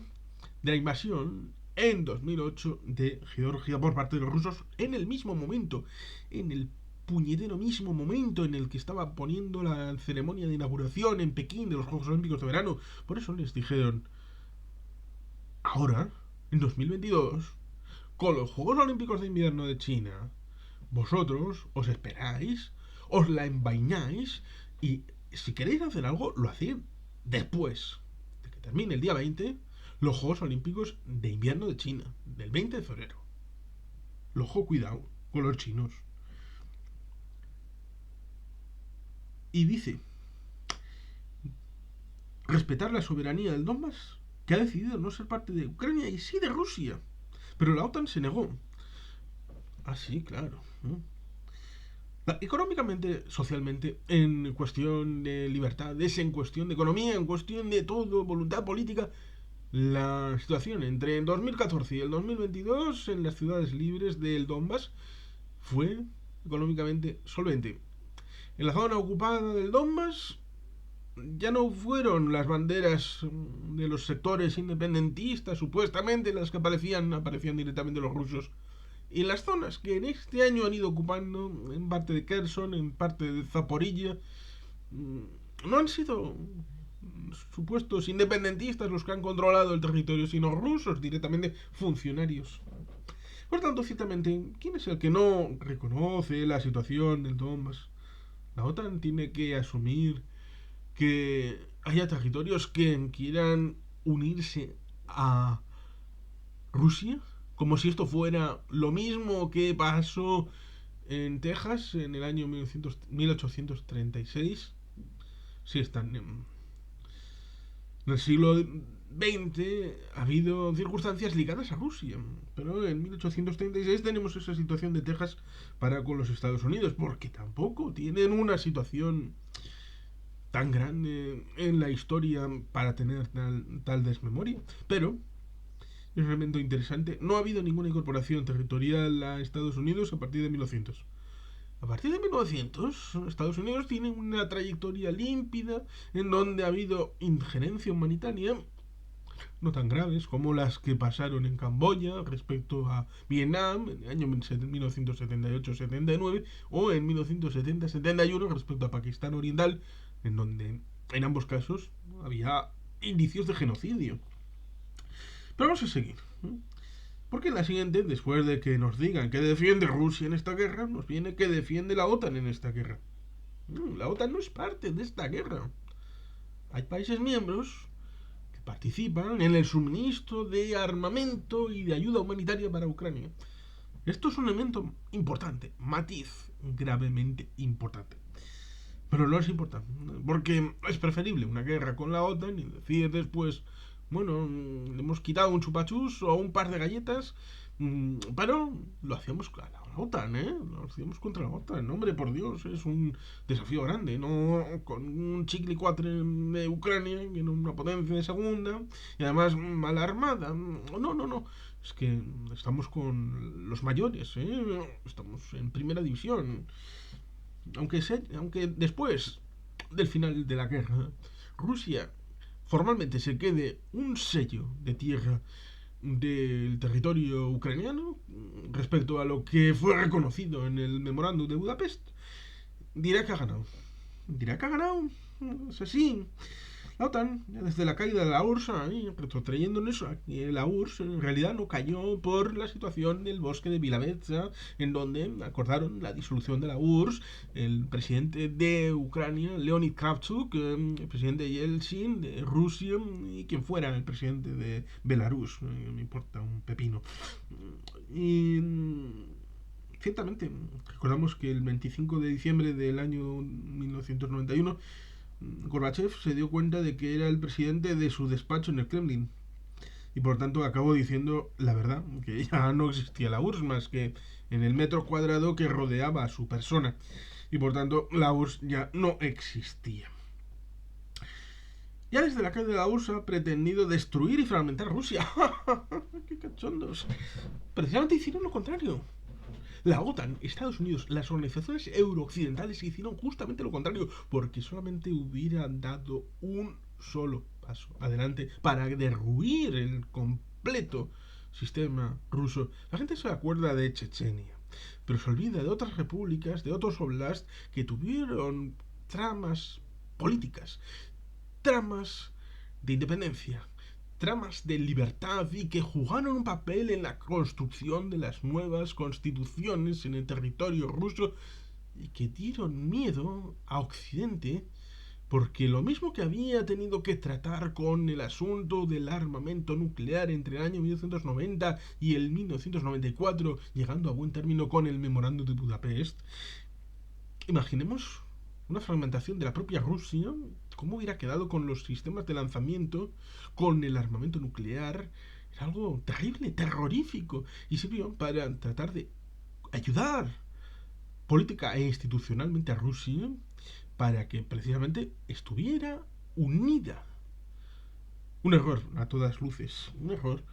de la invasión en 2008 de Georgia por parte de los rusos en el mismo momento, en el puñetero mismo momento en el que estaba poniendo la ceremonia de inauguración en Pekín de los Juegos Olímpicos de Verano. Por eso les dijeron, ahora, en 2022, con los Juegos Olímpicos de Invierno de China, vosotros os esperáis, os la envaináis y si queréis hacer algo, lo hacéis después de que termine el día 20 los Juegos Olímpicos de Invierno de China, del 20 de febrero. Ojo, cuidado con los chinos. Y dice, respetar la soberanía del Donbass, que ha decidido no ser parte de Ucrania y sí de Rusia. Pero la OTAN se negó. Ah, sí, claro. Económicamente, socialmente, en cuestión de libertades, en cuestión de economía, en cuestión de todo, voluntad política, la situación entre el 2014 y el 2022 en las ciudades libres del Donbass fue económicamente solvente. En la zona ocupada del Donbass ya no fueron las banderas de los sectores independentistas supuestamente las que aparecían directamente los rusos. Y las zonas que en este año han ido ocupando, en parte de Kherson, en parte de Zaporilla, no han sido supuestos independentistas los que han controlado el territorio, sino rusos directamente, funcionarios. Por tanto, ciertamente, ¿quién es el que no reconoce la situación del Donbass? La OTAN tiene que asumir que haya territorios que quieran unirse a Rusia, como si esto fuera lo mismo que pasó en Texas en el año 1836. Sí, están en el siglo XX ha habido circunstancias ligadas a Rusia, pero en 1836 tenemos esa situación de Texas para con los Estados Unidos, porque tampoco tienen una situación tan grande en la historia para tener tal desmemoria. Pero es un elemento interesante. No ha habido ninguna incorporación territorial a Estados Unidos a partir de 1900. A partir de 1900, Estados Unidos tiene una trayectoria límpida en donde ha habido injerencia humanitaria no tan graves como las que pasaron en Camboya respecto a Vietnam en el año 1978-79 o en 1970-71 respecto a Pakistán Oriental, en donde en ambos casos había indicios de genocidio. Pero vamos a seguir. Porque en la siguiente, después de que nos digan que defiende Rusia en esta guerra, nos viene que defiende la OTAN en esta guerra. La OTAN no es parte de esta guerra. Hay países miembros que participan en el suministro de armamento y de ayuda humanitaria para Ucrania. Esto es un elemento importante, matiz gravemente importante. Pero no es importante, porque es preferible una guerra con la OTAN y decir después, bueno, le hemos quitado un chupachus o un par de galletas, pero lo hacíamos con la OTAN, ¿eh? Lo hacíamos contra la OTAN, hombre, por Dios, es un desafío grande, no con un chicle cuatre de Ucrania, que no una potencia de segunda, y además mal armada. No, no, no. Es que estamos con los mayores, ¿eh? Estamos en primera división. Aunque después del final de la guerra, Rusia formalmente se quede un sello de tierra del territorio ucraniano respecto a lo que fue reconocido en el memorándum de Budapest, dirá que ha ganado. Dirá que ha ganado. Es así. La OTAN, desde la caída de la URSS, retrotrayendo en eso, la URSS en realidad no cayó por la situación del bosque de Vilavetsa, en donde acordaron la disolución de la URSS, el presidente de Ucrania, Leonid Kravchuk, el presidente Yeltsin de Rusia y quien fuera el presidente de Belarus, me importa un pepino. Y ciertamente, recordamos que el 25 de diciembre del año 1991 Gorbachev se dio cuenta de que era el presidente de su despacho en el Kremlin y por tanto acabó diciendo la verdad, que ya no existía la URSS más que en el metro cuadrado que rodeaba a su persona y por tanto la URSS ya no existía. Ya desde la caída de la URSS ha pretendido destruir y fragmentar Rusia. ¡Qué cachondos! Precisamente hicieron lo contrario. La OTAN, Estados Unidos, las organizaciones eurooccidentales hicieron justamente lo contrario, porque solamente hubieran dado un solo paso adelante para derruir el completo sistema ruso. La gente se acuerda de Chechenia, pero se olvida de otras repúblicas, de otros oblasts que tuvieron tramas políticas, tramas de independencia, tramas de libertad y que jugaron un papel en la construcción de las nuevas constituciones en el territorio ruso y que dieron miedo a Occidente porque lo mismo que había tenido que tratar con el asunto del armamento nuclear entre el año 1990 y el 1994, llegando a buen término con el memorándum de Budapest, imaginemos una fragmentación de la propia Rusia, cómo hubiera quedado con los sistemas de lanzamiento, con el armamento nuclear. Era algo terrible, terrorífico, y sirvió para tratar de ayudar política e institucionalmente a Rusia para que precisamente estuviera unida. Un error a todas luces, un error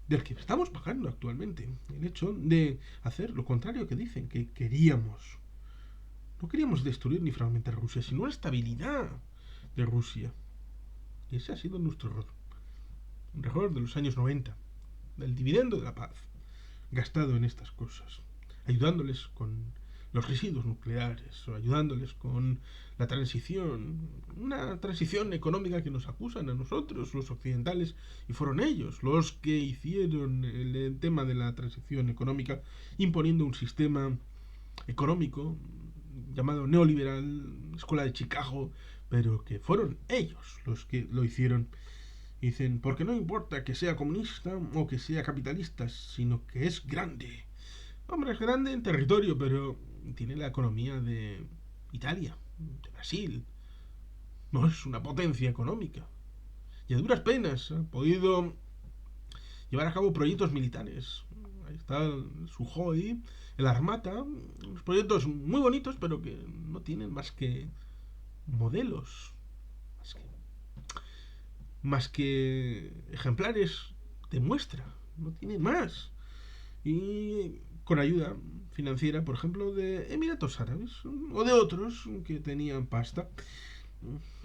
del que estamos pagando actualmente, el hecho de hacer lo contrario que dicen que queríamos. No queríamos destruir ni fragmentar Rusia, sino la estabilidad de Rusia. Y ese ha sido nuestro error. Un error de los años 90, del dividendo de la paz, gastado en estas cosas, ayudándoles con los residuos nucleares, o ayudándoles con la transición, una transición económica que nos acusan a nosotros, los occidentales, y fueron ellos los que hicieron el tema de la transición económica, imponiendo un sistema económico llamado neoliberal, escuela de Chicago, pero que fueron ellos los que lo hicieron. Dicen, porque no importa que sea comunista o que sea capitalista, sino que es grande. Hombre, es grande en territorio, pero tiene la economía de Italia, de Brasil. No es una potencia económica. Y a duras penas ha podido llevar a cabo proyectos militares. Ahí está el Sukhoi, el Armata, unos proyectos muy bonitos, pero que no tienen más que modelos, más que ejemplares de muestra, no tienen más. Y con ayuda financiera, por ejemplo, de Emiratos Árabes o de otros que tenían pasta.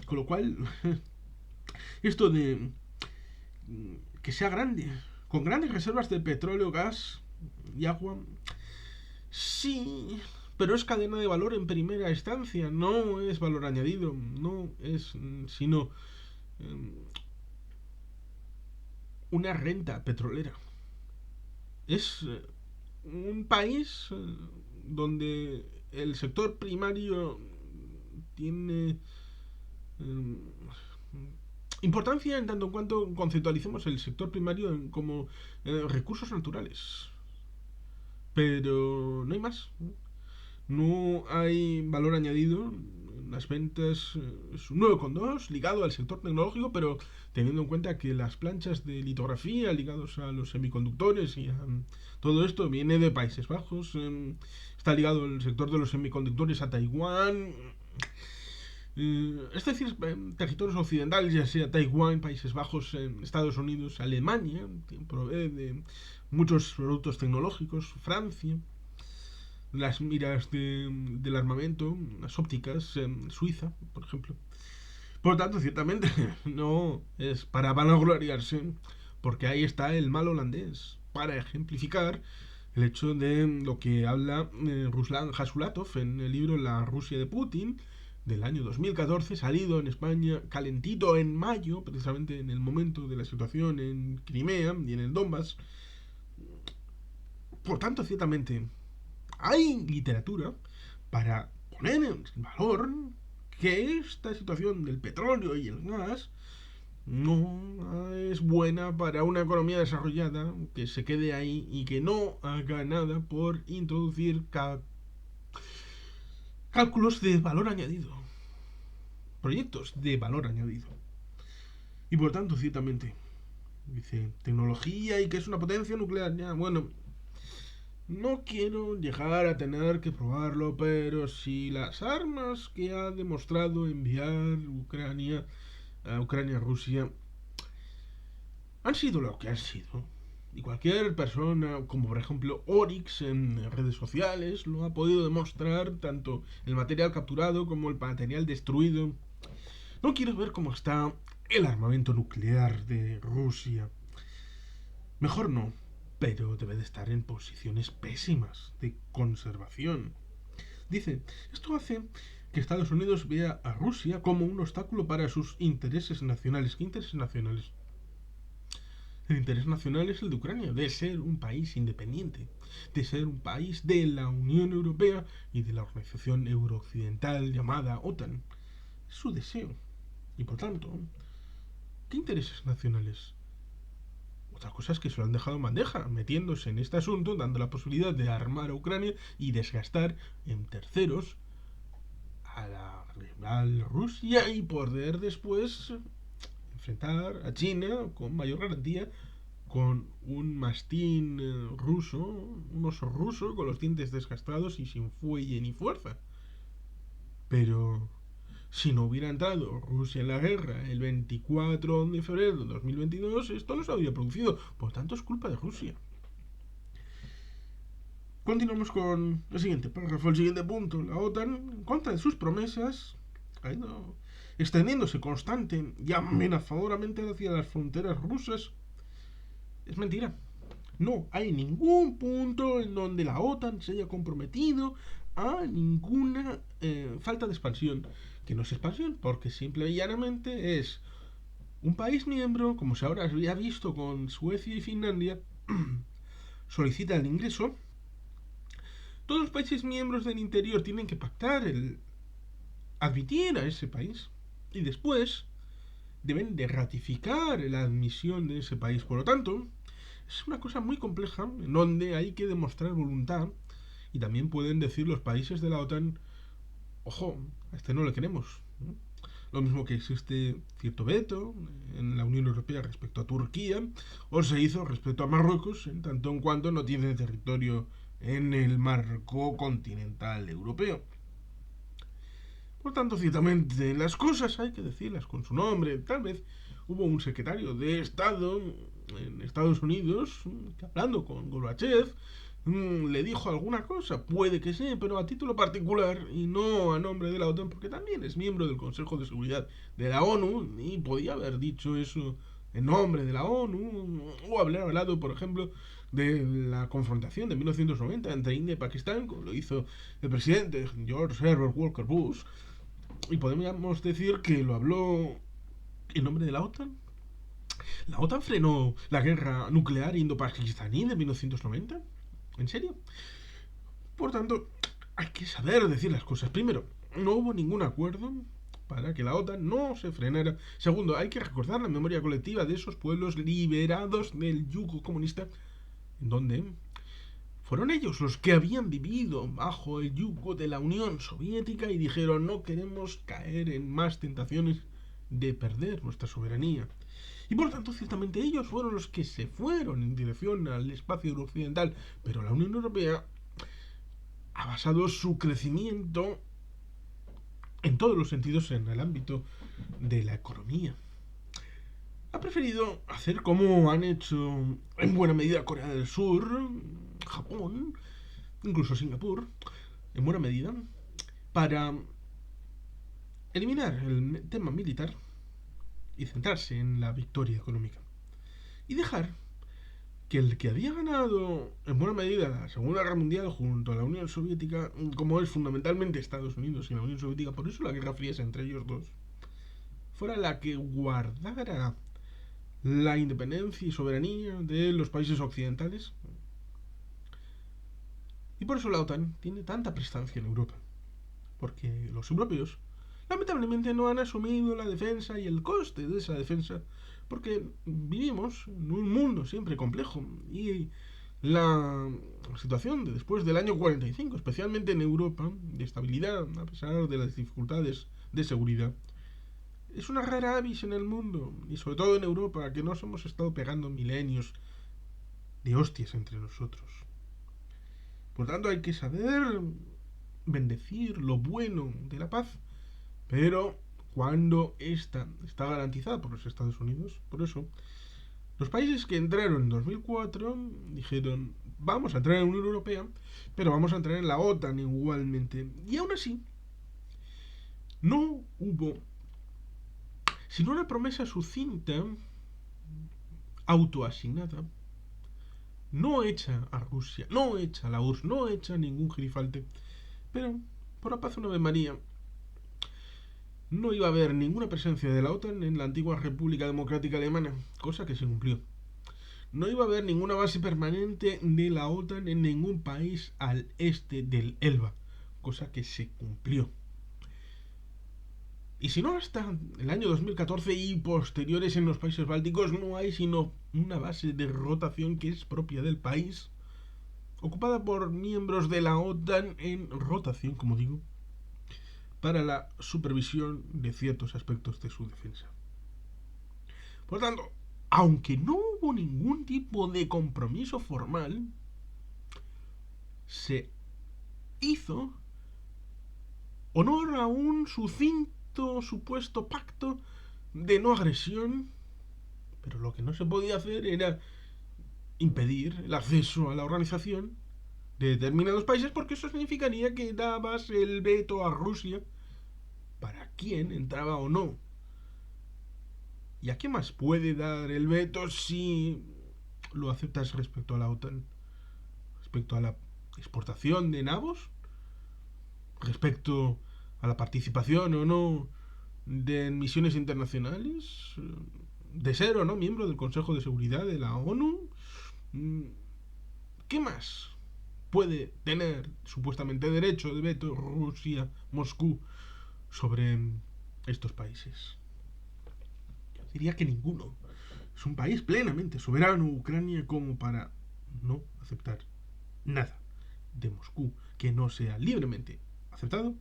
Con lo cual, esto de que sea grande, con grandes reservas de petróleo, gas y agua, sí, pero es cadena de valor en primera instancia, no es valor añadido, no es sino una renta petrolera. Es un país donde el sector primario tiene eh, importancia en tanto en cuanto conceptualicemos el sector primario como recursos naturales. Pero no hay más. No hay valor añadido. Las ventas es un 9,2 ligado al sector tecnológico, pero teniendo en cuenta que las planchas de litografía ligados a los semiconductores y a todo esto viene de Países Bajos, está ligado el sector de los semiconductores a Taiwán, es decir, territorios occidentales, ya sea Taiwán, Países Bajos, Estados Unidos, Alemania, que provee de muchos productos tecnológicos, Francia, las miras del armamento, las ópticas, Suiza, por ejemplo. Por lo tanto, ciertamente no es para vanagloriarse, porque ahí está el mal holandés, para ejemplificar el hecho de lo que habla Ruslan Hasulatov en el libro La Rusia de Putin, del año 2014, salido en España calentito en mayo, precisamente en el momento de la situación en Crimea y en el Donbass. Por tanto, ciertamente, hay literatura para poner en valor que esta situación del petróleo y el gas no es buena para una economía desarrollada que se quede ahí y que no haga nada por introducir cálculos de valor añadido, proyectos de valor añadido. Y por tanto, ciertamente, dice tecnología y que es una potencia nuclear. Ya, bueno, no quiero llegar a tener que probarlo, pero si las armas que ha demostrado enviar Ucrania a Rusia han sido lo que han sido, y cualquier persona, como por ejemplo Oryx en redes sociales, lo ha podido demostrar, tanto el material capturado como el material destruido, no quiero ver cómo está el armamento nuclear de Rusia. Mejor no, pero debe de estar en posiciones pésimas de conservación. Dice, esto hace que Estados Unidos vea a Rusia como un obstáculo para sus intereses nacionales. ¿Qué intereses nacionales? El interés nacional es el de Ucrania, de ser un país independiente, de ser un país de la Unión Europea y de la organización eurooccidental llamada OTAN. Es su deseo. Y por tanto, ¿qué intereses nacionales? Otra cosa es que se lo han dejado en bandeja, metiéndose en este asunto, dando la posibilidad de armar a Ucrania y desgastar en terceros a la rival Rusia y poder después enfrentar a China con mayor garantía con un mastín ruso, un oso ruso con los dientes desgastados y sin fuelle ni fuerza. Pero si no hubiera entrado Rusia en la guerra el 24 de febrero de 2022, esto no se habría producido. Por tanto, es culpa de Rusia. Continuamos con el siguiente párrafo, el siguiente punto. La OTAN, en contra de sus promesas, ha ido extendiéndose constante y amenazadoramente hacia las fronteras rusas. Es mentira. No hay ningún punto en donde la OTAN se haya comprometido a ninguna falta de expansión. Que no es expansión, porque simple y llanamente es un país miembro, como se ahora había visto con Suecia y Finlandia, solicita el ingreso. Todos los países miembros del interior tienen que pactar el admitir a ese país y después deben de ratificar la admisión de ese país. Por lo tanto, es una cosa muy compleja en donde hay que demostrar voluntad y también pueden decir los países de la OTAN, ojo, a este no le queremos. Lo mismo que existe cierto veto en la Unión Europea respecto a Turquía, o se hizo respecto a Marruecos, en tanto en cuanto no tiene territorio en el marco continental europeo. Por tanto, ciertamente, las cosas hay que decirlas con su nombre. Tal vez hubo un secretario de Estado en Estados Unidos que, hablando con Gorbachev, le dijo alguna cosa, puede que sí, pero a título particular y no a nombre de la OTAN, porque también es miembro del Consejo de Seguridad de la ONU y podía haber dicho eso en nombre de la ONU o haber hablado, por ejemplo, de la confrontación de 1990 entre India y Pakistán, como lo hizo el presidente George Herbert Walker Bush, y podemos decir que lo habló en nombre de la OTAN. ¿La OTAN frenó la guerra nuclear indo-pakistaní de 1990? ¿En serio? Por tanto, hay que saber decir las cosas. Primero, no hubo ningún acuerdo para que la OTAN no se frenara. Segundo, hay que recordar la memoria colectiva de esos pueblos liberados del yugo comunista, en donde fueron ellos los que habían vivido bajo el yugo de la Unión Soviética y dijeron no queremos caer en más tentaciones de perder nuestra soberanía. Y por tanto, ciertamente ellos fueron los que se fueron en dirección al espacio occidental, pero la Unión Europea ha basado su crecimiento en todos los sentidos en el ámbito de la economía. Ha preferido hacer como han hecho en buena medida Corea del Sur, Japón, incluso Singapur, en buena medida, para eliminar el tema militar y centrarse en la victoria económica. Y dejar que el que había ganado en buena medida la Segunda Guerra Mundial junto a la Unión Soviética, como es fundamentalmente Estados Unidos y la Unión Soviética, por eso la Guerra Fría es entre ellos dos, fuera la que guardara la independencia y soberanía de los países occidentales. Y por eso la OTAN tiene tanta prestancia en Europa. Porque los europeos lamentablemente no han asumido la defensa y el coste de esa defensa, porque vivimos en un mundo siempre complejo y la situación de después del año 45, especialmente en Europa, de estabilidad a pesar de las dificultades de seguridad, es una rara avis en el mundo y sobre todo en Europa, que nos hemos estado pegando milenios de hostias entre nosotros. Por tanto, hay que saber bendecir lo bueno de la paz, pero cuando esta está garantizada por los Estados Unidos. Por eso, los países que entraron en 2004 dijeron, vamos a entrar en la Unión Europea, pero vamos a entrar en la OTAN igualmente. Y aún así, no hubo sino una promesa sucinta, autoasignada, no hecha a Rusia, no hecha a la URSS, no hecha a ningún girifalte, pero por la paz una Ave María. No iba a haber ninguna presencia de la OTAN en la antigua República Democrática Alemana, cosa que se cumplió. No iba a haber ninguna base permanente de la OTAN en ningún país al este del Elba, cosa que se cumplió. Y si no, hasta el año 2014 y posteriores en los países bálticos no hay sino una base de rotación que es propia del país, ocupada por miembros de la OTAN en rotación, como digo, para la supervisión de ciertos aspectos de su defensa. Por tanto, aunque no hubo ningún tipo de compromiso formal, se hizo honor a un sucinto supuesto pacto de no agresión, pero lo que no se podía hacer era impedir el acceso a la organización de determinados países, porque eso significaría que dabas el veto a Rusia para quién entraba o no. ¿Y a qué más puede dar el veto si lo aceptas respecto a la OTAN? Respecto a la exportación de nabos, respecto a la participación o no de misiones internacionales, de ser o no miembro del Consejo de Seguridad de la ONU. ¿Qué más puede tener supuestamente derecho de veto Rusia, Moscú, sobre estos países? Yo diría que ninguno. Es un país plenamente soberano, Ucrania, como para no aceptar nada de Moscú que no sea libremente aceptado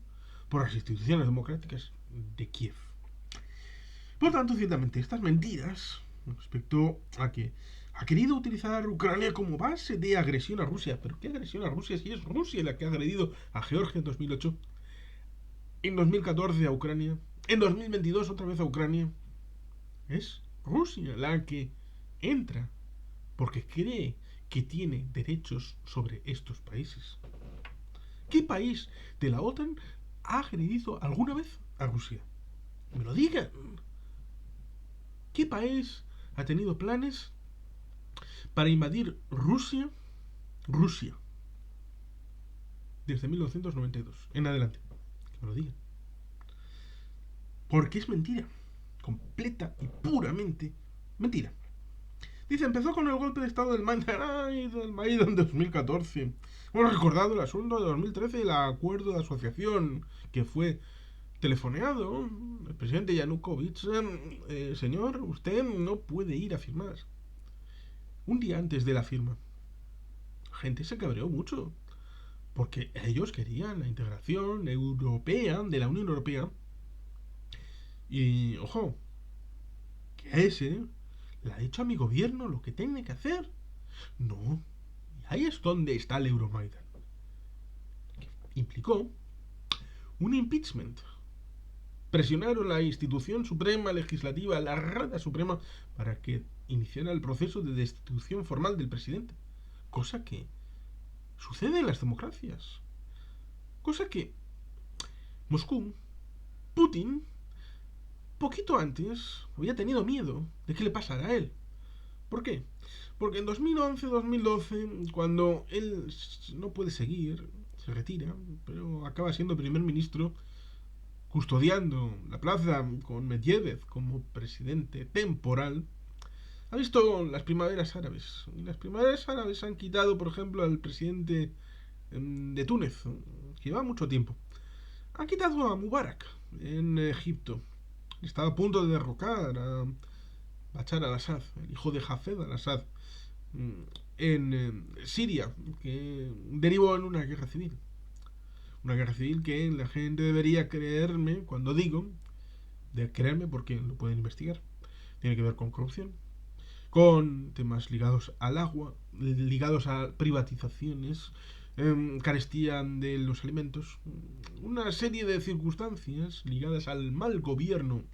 por las instituciones democráticas de Kiev. Por tanto, ciertamente, estas mentiras respecto a que ha querido utilizar Ucrania como base de agresión a Rusia. ¿Pero qué agresión a Rusia si es Rusia la que ha agredido a Georgia en 2008? En 2014 a Ucrania. En 2022 otra vez a Ucrania. Es Rusia la que entra porque cree que tiene derechos sobre estos países? ¿Qué país de la OTAN ha agredido alguna vez a Rusia? ¡Me lo digan! ¿Qué país ha tenido planes para invadir Rusia, desde 1992 en adelante? Que me lo digan. Porque es mentira. Completa y puramente mentira. Dice, empezó con el golpe de estado del Maidan en 2014. Hemos recordado el asunto de 2013 y el acuerdo de asociación que fue telefoneado. El presidente Yanukovych, señor, usted no puede ir a firmar. Un día antes de la firma, la gente se cabreó mucho. Porque ellos querían la integración europea, de la Unión Europea. Y, ojo, que ese le ha dicho a mi gobierno lo que tiene que hacer. No. Y ahí es donde está el Euromaidan. Que implicó un impeachment. Presionaron la institución suprema legislativa, la Rada Suprema, para que iniciara el proceso de destitución formal del presidente. Cosa que sucede en las democracias. Cosa que Moscú, Putin, poquito antes había tenido miedo de qué le pasara a él. ¿Por qué? Porque en 2011-2012, cuando él no puede seguir, se retira, pero acaba siendo primer ministro, custodiando la plaza con Medvedev como presidente temporal, ha visto las primaveras árabes. Y las primaveras árabes han quitado, por ejemplo, al presidente de Túnez, que lleva mucho tiempo. Han quitado a Mubarak en Egipto. Estaba a punto de derrocar a Bashar al-Assad, el hijo de Hafez al-Assad, en Siria, que derivó en una guerra civil. Una guerra civil que la gente debería creerme cuando digo, de creerme porque lo pueden investigar. Tiene que ver con corrupción, con temas ligados al agua, ligados a privatizaciones, carestía de los alimentos, una serie de circunstancias ligadas al mal gobierno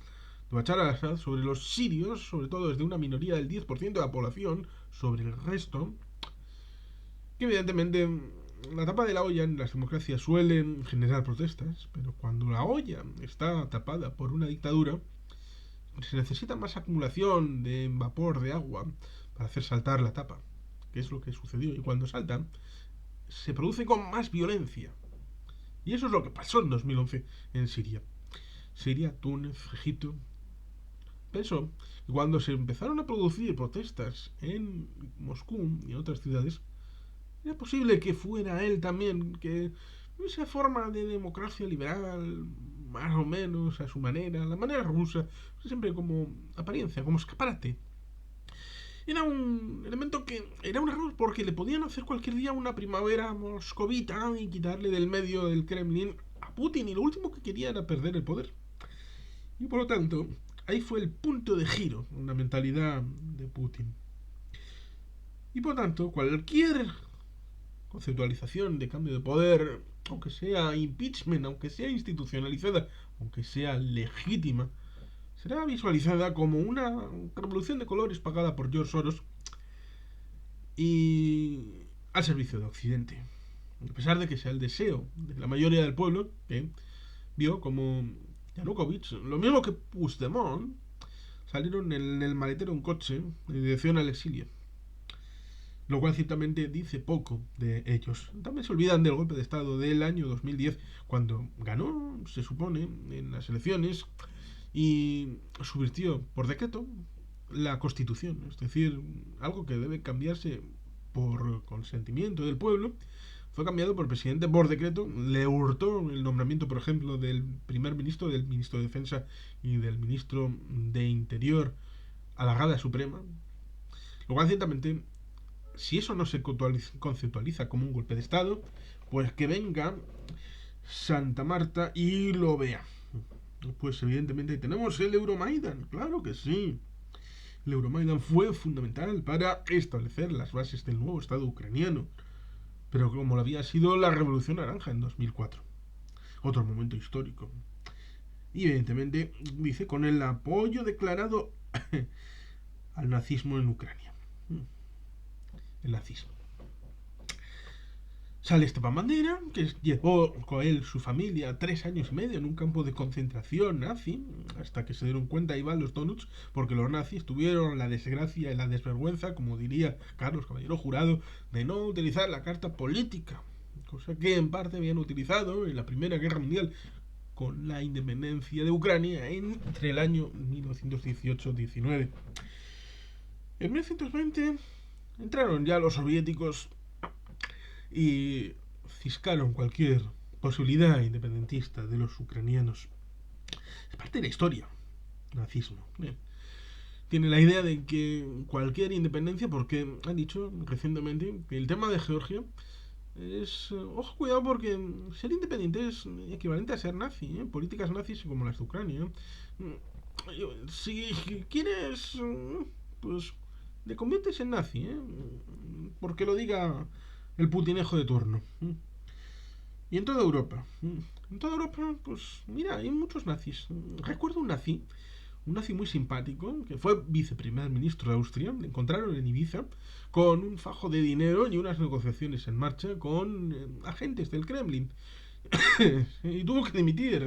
de Bashar al-Assad sobre los sirios, sobre todo desde una minoría del 10% de la población, sobre el resto, que evidentemente la tapa de la olla en las democracias suelen generar protestas, pero cuando la olla está tapada por una dictadura, se necesita más acumulación de vapor de agua para hacer saltar la tapa, que es lo que sucedió. Y cuando salta, se produce con más violencia. Y eso es lo que pasó en 2011 en Siria. Siria, Túnez, Egipto. Pensó que cuando se empezaron a producir protestas en Moscú y en otras ciudades, era posible que fuera él también, que esa forma de democracia liberal, más o menos a su manera, la manera rusa, siempre como apariencia, como escaparate. Era un elemento que era un error porque le podían hacer cualquier día una primavera moscovita y quitarle del medio del Kremlin a Putin, y lo último que quería era perder el poder. Y por lo tanto, ahí fue el punto de giro en la mentalidad de Putin. Y por lo tanto, cualquier conceptualización de cambio de poder, aunque sea impeachment, aunque sea institucionalizada, aunque sea legítima, será visualizada como una revolución de colores pagada por George Soros y al servicio de Occidente. A pesar de que sea el deseo de la mayoría del pueblo, que vio como Yanukovych, lo mismo que Puigdemont, salieron en el maletero un coche en dirección al exilio. Lo cual ciertamente dice poco de ellos. También se olvidan del golpe de estado del año 2010, cuando ganó, se supone, en las elecciones y subvirtió por decreto la Constitución, es decir, algo que debe cambiarse por consentimiento del pueblo. Fue cambiado por el presidente por decreto, le hurtó el nombramiento, por ejemplo, del primer ministro, del ministro de Defensa y del ministro de Interior a la Rada Suprema, lo cual ciertamente, si eso no se conceptualiza como un golpe de Estado, pues que venga Santa Marta y lo vea. Pues evidentemente tenemos el Euromaidan, claro que sí. El Euromaidan fue fundamental para establecer las bases del nuevo Estado ucraniano, pero como lo había sido la Revolución Naranja en 2004. Otro momento histórico. Y evidentemente, dice, con el apoyo declarado al nazismo en Ucrania. el nazismo. Sale Stepan Bandera, que llevó con él su familia 3 años y medio en un campo de concentración nazi, hasta que se dieron cuenta, ahí van los donuts, porque los nazis tuvieron la desgracia y la desvergüenza, como diría Carlos Caballero Jurado, de no utilizar la carta política, cosa que en parte habían utilizado en la Primera Guerra Mundial con la independencia de Ucrania entre el año 1918-19. En 1920 entraron ya los soviéticos y ciscaron cualquier posibilidad independentista de los ucranianos. Es parte de la historia, el nazismo. Tiene la idea de que cualquier independencia, porque han dicho recientemente que el tema de Georgia es... ojo, cuidado, porque ser independiente es equivalente a ser nazi, políticas nazis como las de Ucrania. Si quieres, pues te conviertes en nazi, porque lo diga el putinejo de turno. Y en toda Europa. En toda Europa, pues mira, hay muchos nazis. Recuerdo un nazi muy simpático, que fue viceprimer ministro de Austria. Le encontraron en Ibiza con un fajo de dinero y unas negociaciones en marcha con agentes del Kremlin. Y tuvo que dimitir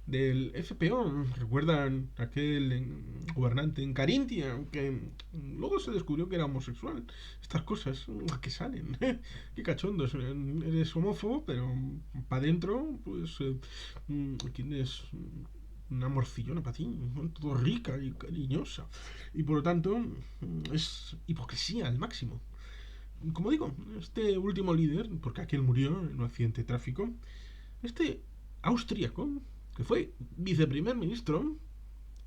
del FPO. ¿Recuerdan aquel gobernante en Carintia que luego se descubrió que era homosexual? Estas cosas, ¿a qué salen? Qué cachondos. Eres homófobo, pero para adentro, pues, ¿quién es? Una morcillona para ti, todo rica y cariñosa. Y por lo tanto, es hipocresía al máximo. Como digo, este último líder, porque aquel murió en un accidente de tráfico, este austríaco, que fue viceprimer ministro,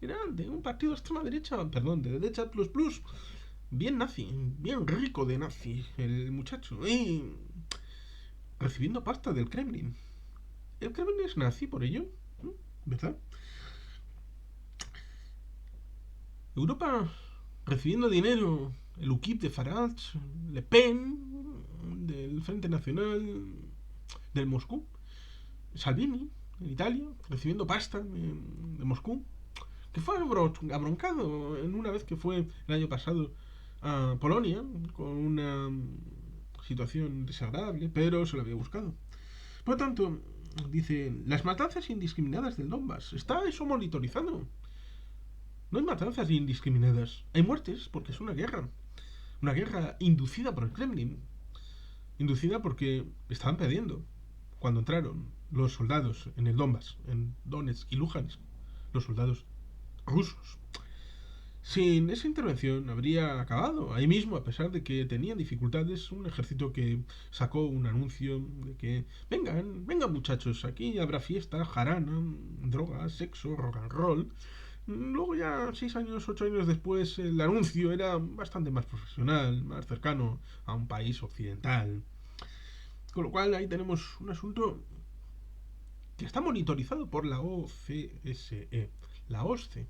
era de un partido de extrema derecha, perdón, de derecha plus plus, bien nazi, bien rico de nazi, el muchacho, y recibiendo pasta del Kremlin. El Kremlin es nazi por ello, ¿verdad? Europa recibiendo dinero, el UKIP de Farage, Le Pen, del Frente Nacional, del Moscú, Salvini, en Italia, recibiendo pasta de Moscú, que fue abroncado en una vez que fue el año pasado a Polonia, con una situación desagradable, pero se lo había buscado. Por lo tanto, dice, las matanzas indiscriminadas del Donbass, está eso monitorizado. No hay matanzas indiscriminadas, hay muertes porque es una guerra inducida por el Kremlin, inducida porque estaban perdiendo cuando entraron los soldados en el Donbass, en Donetsk y Luhansk, los soldados rusos. Sin esa intervención habría acabado ahí mismo, a pesar de que tenían dificultades, un ejército que sacó un anuncio de que vengan muchachos, aquí habrá fiesta, jarana, drogas, sexo, rock and roll. Luego ya 8 años después, el anuncio era bastante más profesional, más cercano a un país occidental. Con lo cual ahí tenemos un asunto que está monitorizado por la OCSE, la OSCE,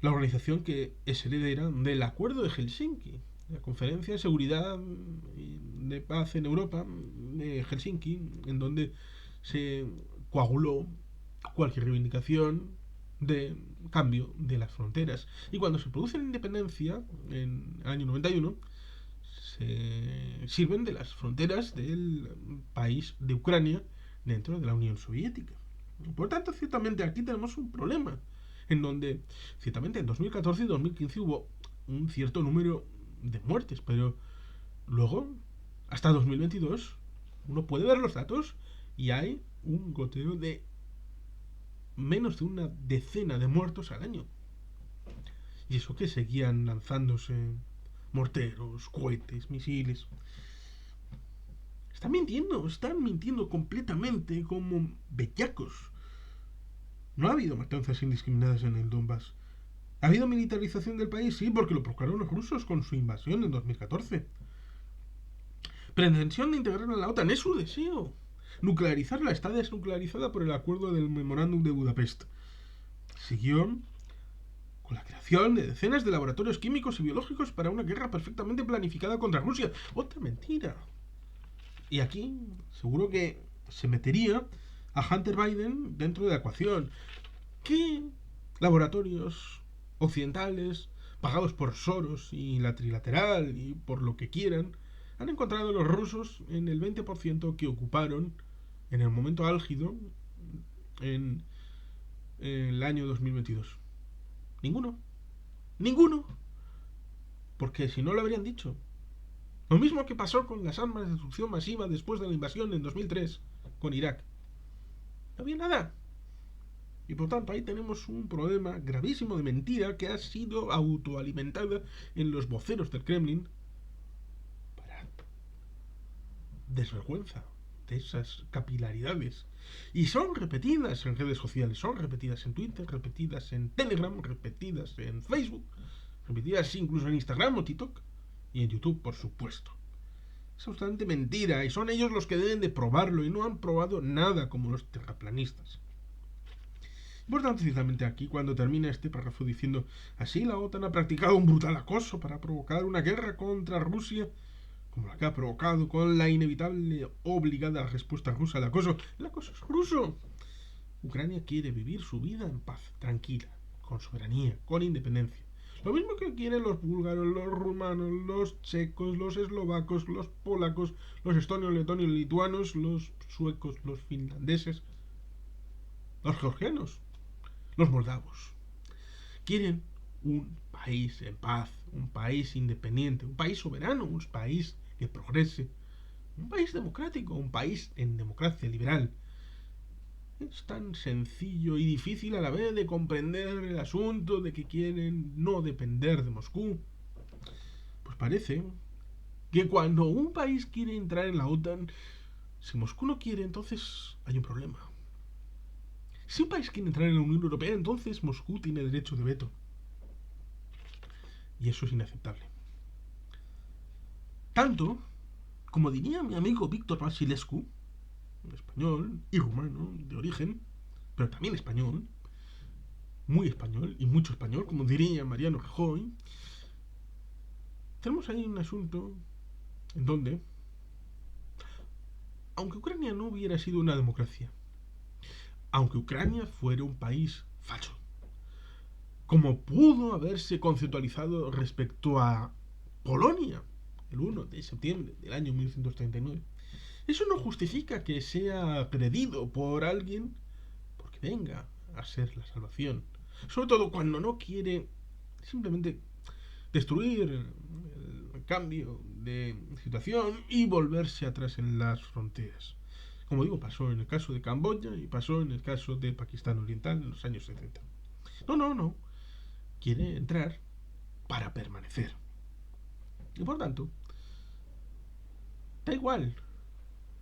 la organización que es heredera del Acuerdo de Helsinki, la Conferencia de Seguridad y de Paz en Europa de Helsinki, en donde se coaguló cualquier reivindicación de cambio de las fronteras. Y cuando se produce la independencia, en el año 91, se sirven de las fronteras del país de Ucrania dentro de la Unión Soviética. Por tanto, ciertamente aquí tenemos un problema, en donde ciertamente en 2014 y 2015 hubo un cierto número de muertes, pero luego, hasta 2022, uno puede ver los datos y hay un goteo de menos de una decena de muertos al año. Y eso que seguían lanzándose morteros, cohetes, misiles. Están mintiendo completamente como bellacos. No ha habido matanzas indiscriminadas en el Donbass. ¿Ha habido militarización del país? Sí, porque lo provocaron los rusos con su invasión en 2014. Pretensión de integrar a la OTAN es su deseo. Nuclearizarla está desnuclearizada por el acuerdo del Memorándum de Budapest. Siguió con la creación de decenas de laboratorios químicos y biológicos para una guerra perfectamente planificada contra Rusia. Otra mentira. Y aquí seguro que se metería a Hunter Biden dentro de la ecuación. ¿Qué laboratorios occidentales pagados por Soros y la Trilateral y por lo que quieran, han encontrado los rusos en el 20% que ocuparon en el momento álgido en el año 2022. Ninguno. Ninguno. Porque si no lo habrían dicho. Lo mismo que pasó con las armas de destrucción masiva después de la invasión en 2003 con Irak. No había nada. Y por tanto ahí tenemos un problema gravísimo de mentira que ha sido autoalimentada en los voceros del Kremlin para desvergüenza de esas capilaridades. Y son repetidas en redes sociales, son repetidas en Twitter, repetidas en Telegram, repetidas en Facebook, repetidas incluso en Instagram o TikTok y en YouTube, por supuesto. Es absolutamente mentira y son ellos los que deben de probarlo y no han probado nada como los terraplanistas. Por tanto, precisamente aquí, cuando termina este párrafo diciendo así la OTAN ha practicado un brutal acoso para provocar una guerra contra Rusia, como la que ha provocado con la inevitable obligada respuesta rusa al acoso. El acoso es ruso. Ucrania quiere vivir su vida en paz, tranquila, con soberanía, con independencia. Lo mismo que quieren los búlgaros, los rumanos, los checos, los eslovacos, los polacos, los estonios, letonios, lituanos, los suecos, los finlandeses, los georgianos, los moldavos. Quieren un país en paz, un país independiente, un país soberano, un país que progrese, un país democrático, un país en democracia liberal. Es tan sencillo y difícil a la vez de comprender el asunto de que quieren no depender de Moscú. Pues parece que cuando un país quiere entrar en la OTAN, si Moscú no quiere, entonces hay un problema. Si un país quiere entrar en la Unión Europea, entonces Moscú tiene derecho de veto. Y eso es inaceptable. Tanto, como diría mi amigo Víctor Vasilescu, español y rumano de origen, pero también español, muy español y mucho español, como diría Mariano Rajoy, tenemos ahí un asunto en donde, aunque Ucrania no hubiera sido una democracia, aunque Ucrania fuera un país falso, como pudo haberse conceptualizado respecto a Polonia el 1 de septiembre del año 1939, eso no justifica que sea agredido por alguien porque venga a ser la salvación. Sobre todo cuando no quiere simplemente destruir el cambio de situación y volverse atrás en las fronteras. Como digo, pasó en el caso de Camboya y pasó en el caso de Pakistán Oriental en los años 70. No. Quiere entrar para permanecer. Y por tanto, da igual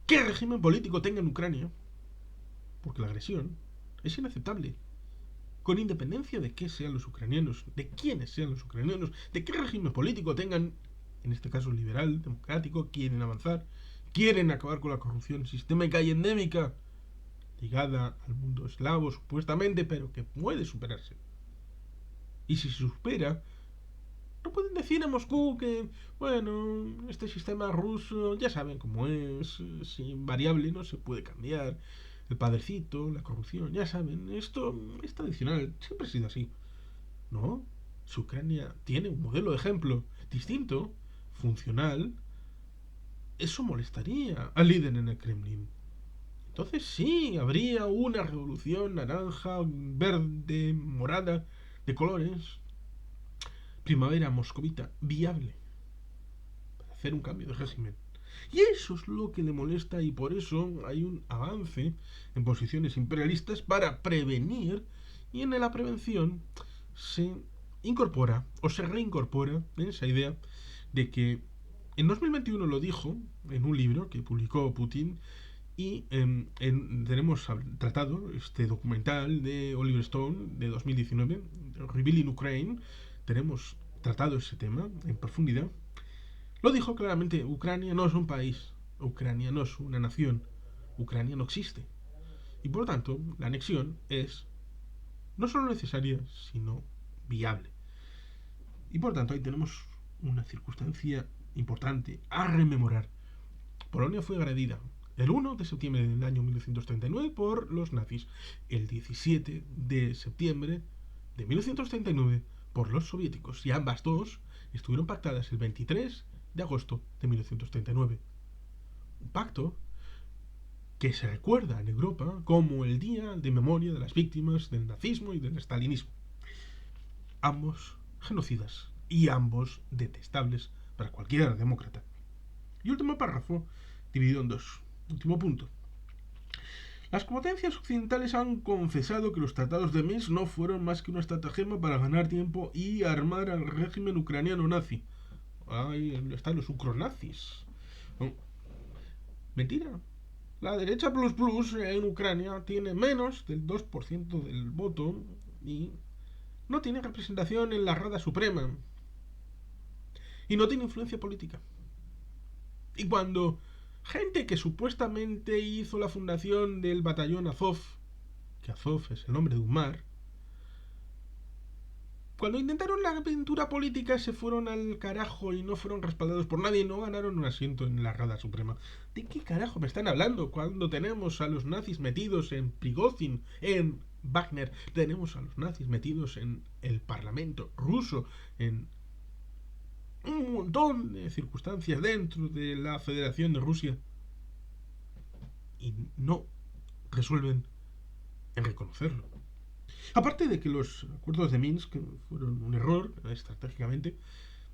qué régimen político tenga en Ucrania, porque la agresión es inaceptable. Con independencia de qué sean los ucranianos, de quiénes sean los ucranianos, de qué régimen político tengan, en este caso liberal, democrático, quieren avanzar, quieren acabar con la corrupción sistémica y endémica ligada al mundo eslavo supuestamente, pero que puede superarse. Y si se supera, no pueden decir a Moscú que, bueno, este sistema ruso ya saben cómo es invariable, no se puede cambiar. El padrecito, la corrupción, ya saben, esto es tradicional, siempre ha sido así. No, si Ucrania tiene un modelo de ejemplo distinto, funcional, eso molestaría al líder en el Kremlin. Entonces sí, habría una revolución naranja, verde, morada, de colores, primavera moscovita, viable, para hacer un cambio de régimen. Y eso es lo que le molesta y por eso hay un avance en posiciones imperialistas para prevenir, y en la prevención se incorpora o se reincorpora esa idea de que en 2021 lo dijo en un libro que publicó Putin y tenemos tratado este documental de Oliver Stone de 2019, Revealing Ukraine, tenemos tratado ese tema en profundidad. Lo dijo claramente, Ucrania no es un país, Ucrania no es una nación, Ucrania no existe. Y por lo tanto, la anexión es no solo necesaria, sino viable. Y por tanto, ahí tenemos una circunstancia importante a rememorar. Polonia fue agredida el 1 de septiembre del año 1939 por los nazis. El 17 de septiembre de 1939 por los soviéticos, y ambas dos estuvieron pactadas el 23 de agosto de 1939. Un pacto que se recuerda en Europa como el Día de Memoria de las Víctimas del Nazismo y del Stalinismo. Ambos genocidas y ambos detestables para cualquier demócrata. Y último párrafo, dividido en dos. Último punto. Las potencias occidentales han confesado que los tratados de Minsk no fueron más que una estratagema para ganar tiempo y armar al régimen ucraniano nazi. Ahí están los ucronazis. Mentira. La derecha plus plus en Ucrania tiene menos del 2% del voto y no tiene representación en la Rada Suprema. Y no tiene influencia política. Y cuando gente que supuestamente hizo la fundación del batallón Azov, que Azov es el nombre de un mar, cuando intentaron la aventura política se fueron al carajo y no fueron respaldados por nadie y no ganaron un asiento en la Rada Suprema. ¿De qué carajo me están hablando cuando tenemos a los nazis metidos en Prigozhin, en Wagner, tenemos a los nazis metidos en el Parlamento ruso, en un montón de circunstancias dentro de la Federación de Rusia, y no resuelven en reconocerlo? Aparte de que los acuerdos de Minsk fueron un error estratégicamente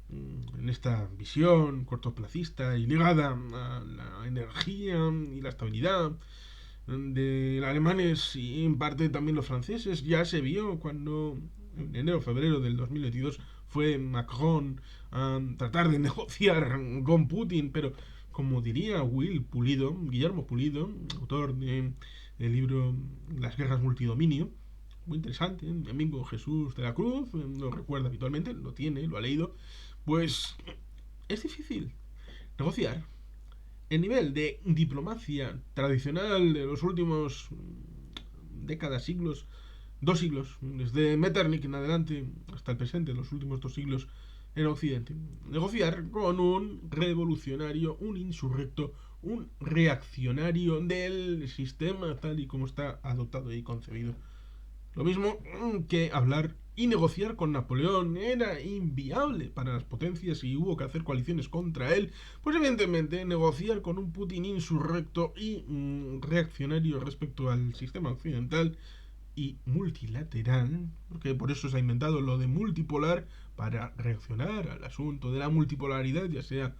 en esta visión cortoplacista y ligada a la energía y la estabilidad de los alemanes y en parte también los franceses, ya se vio cuando en enero o febrero del 2022 fue Macron a tratar de negociar con Putin, pero como diría Guillermo Pulido, autor del libro Las guerras multidominio, muy interesante, mi amigo Jesús de la Cruz lo recuerda habitualmente, lo tiene, lo ha leído, pues es difícil negociar. El nivel de diplomacia tradicional de los últimos décadas, siglos, 2 siglos, desde Metternich en adelante hasta el presente, los últimos 2 siglos en Occidente. Negociar con un revolucionario, un insurrecto, un reaccionario del sistema tal y como está adoptado y concebido. Lo mismo que hablar y negociar con Napoleón era inviable para las potencias y hubo que hacer coaliciones contra él. Pues evidentemente negociar con un Putin insurrecto y reaccionario respecto al sistema occidental y multilateral, porque por eso se ha inventado lo de multipolar, para reaccionar al asunto de la multipolaridad, ya sea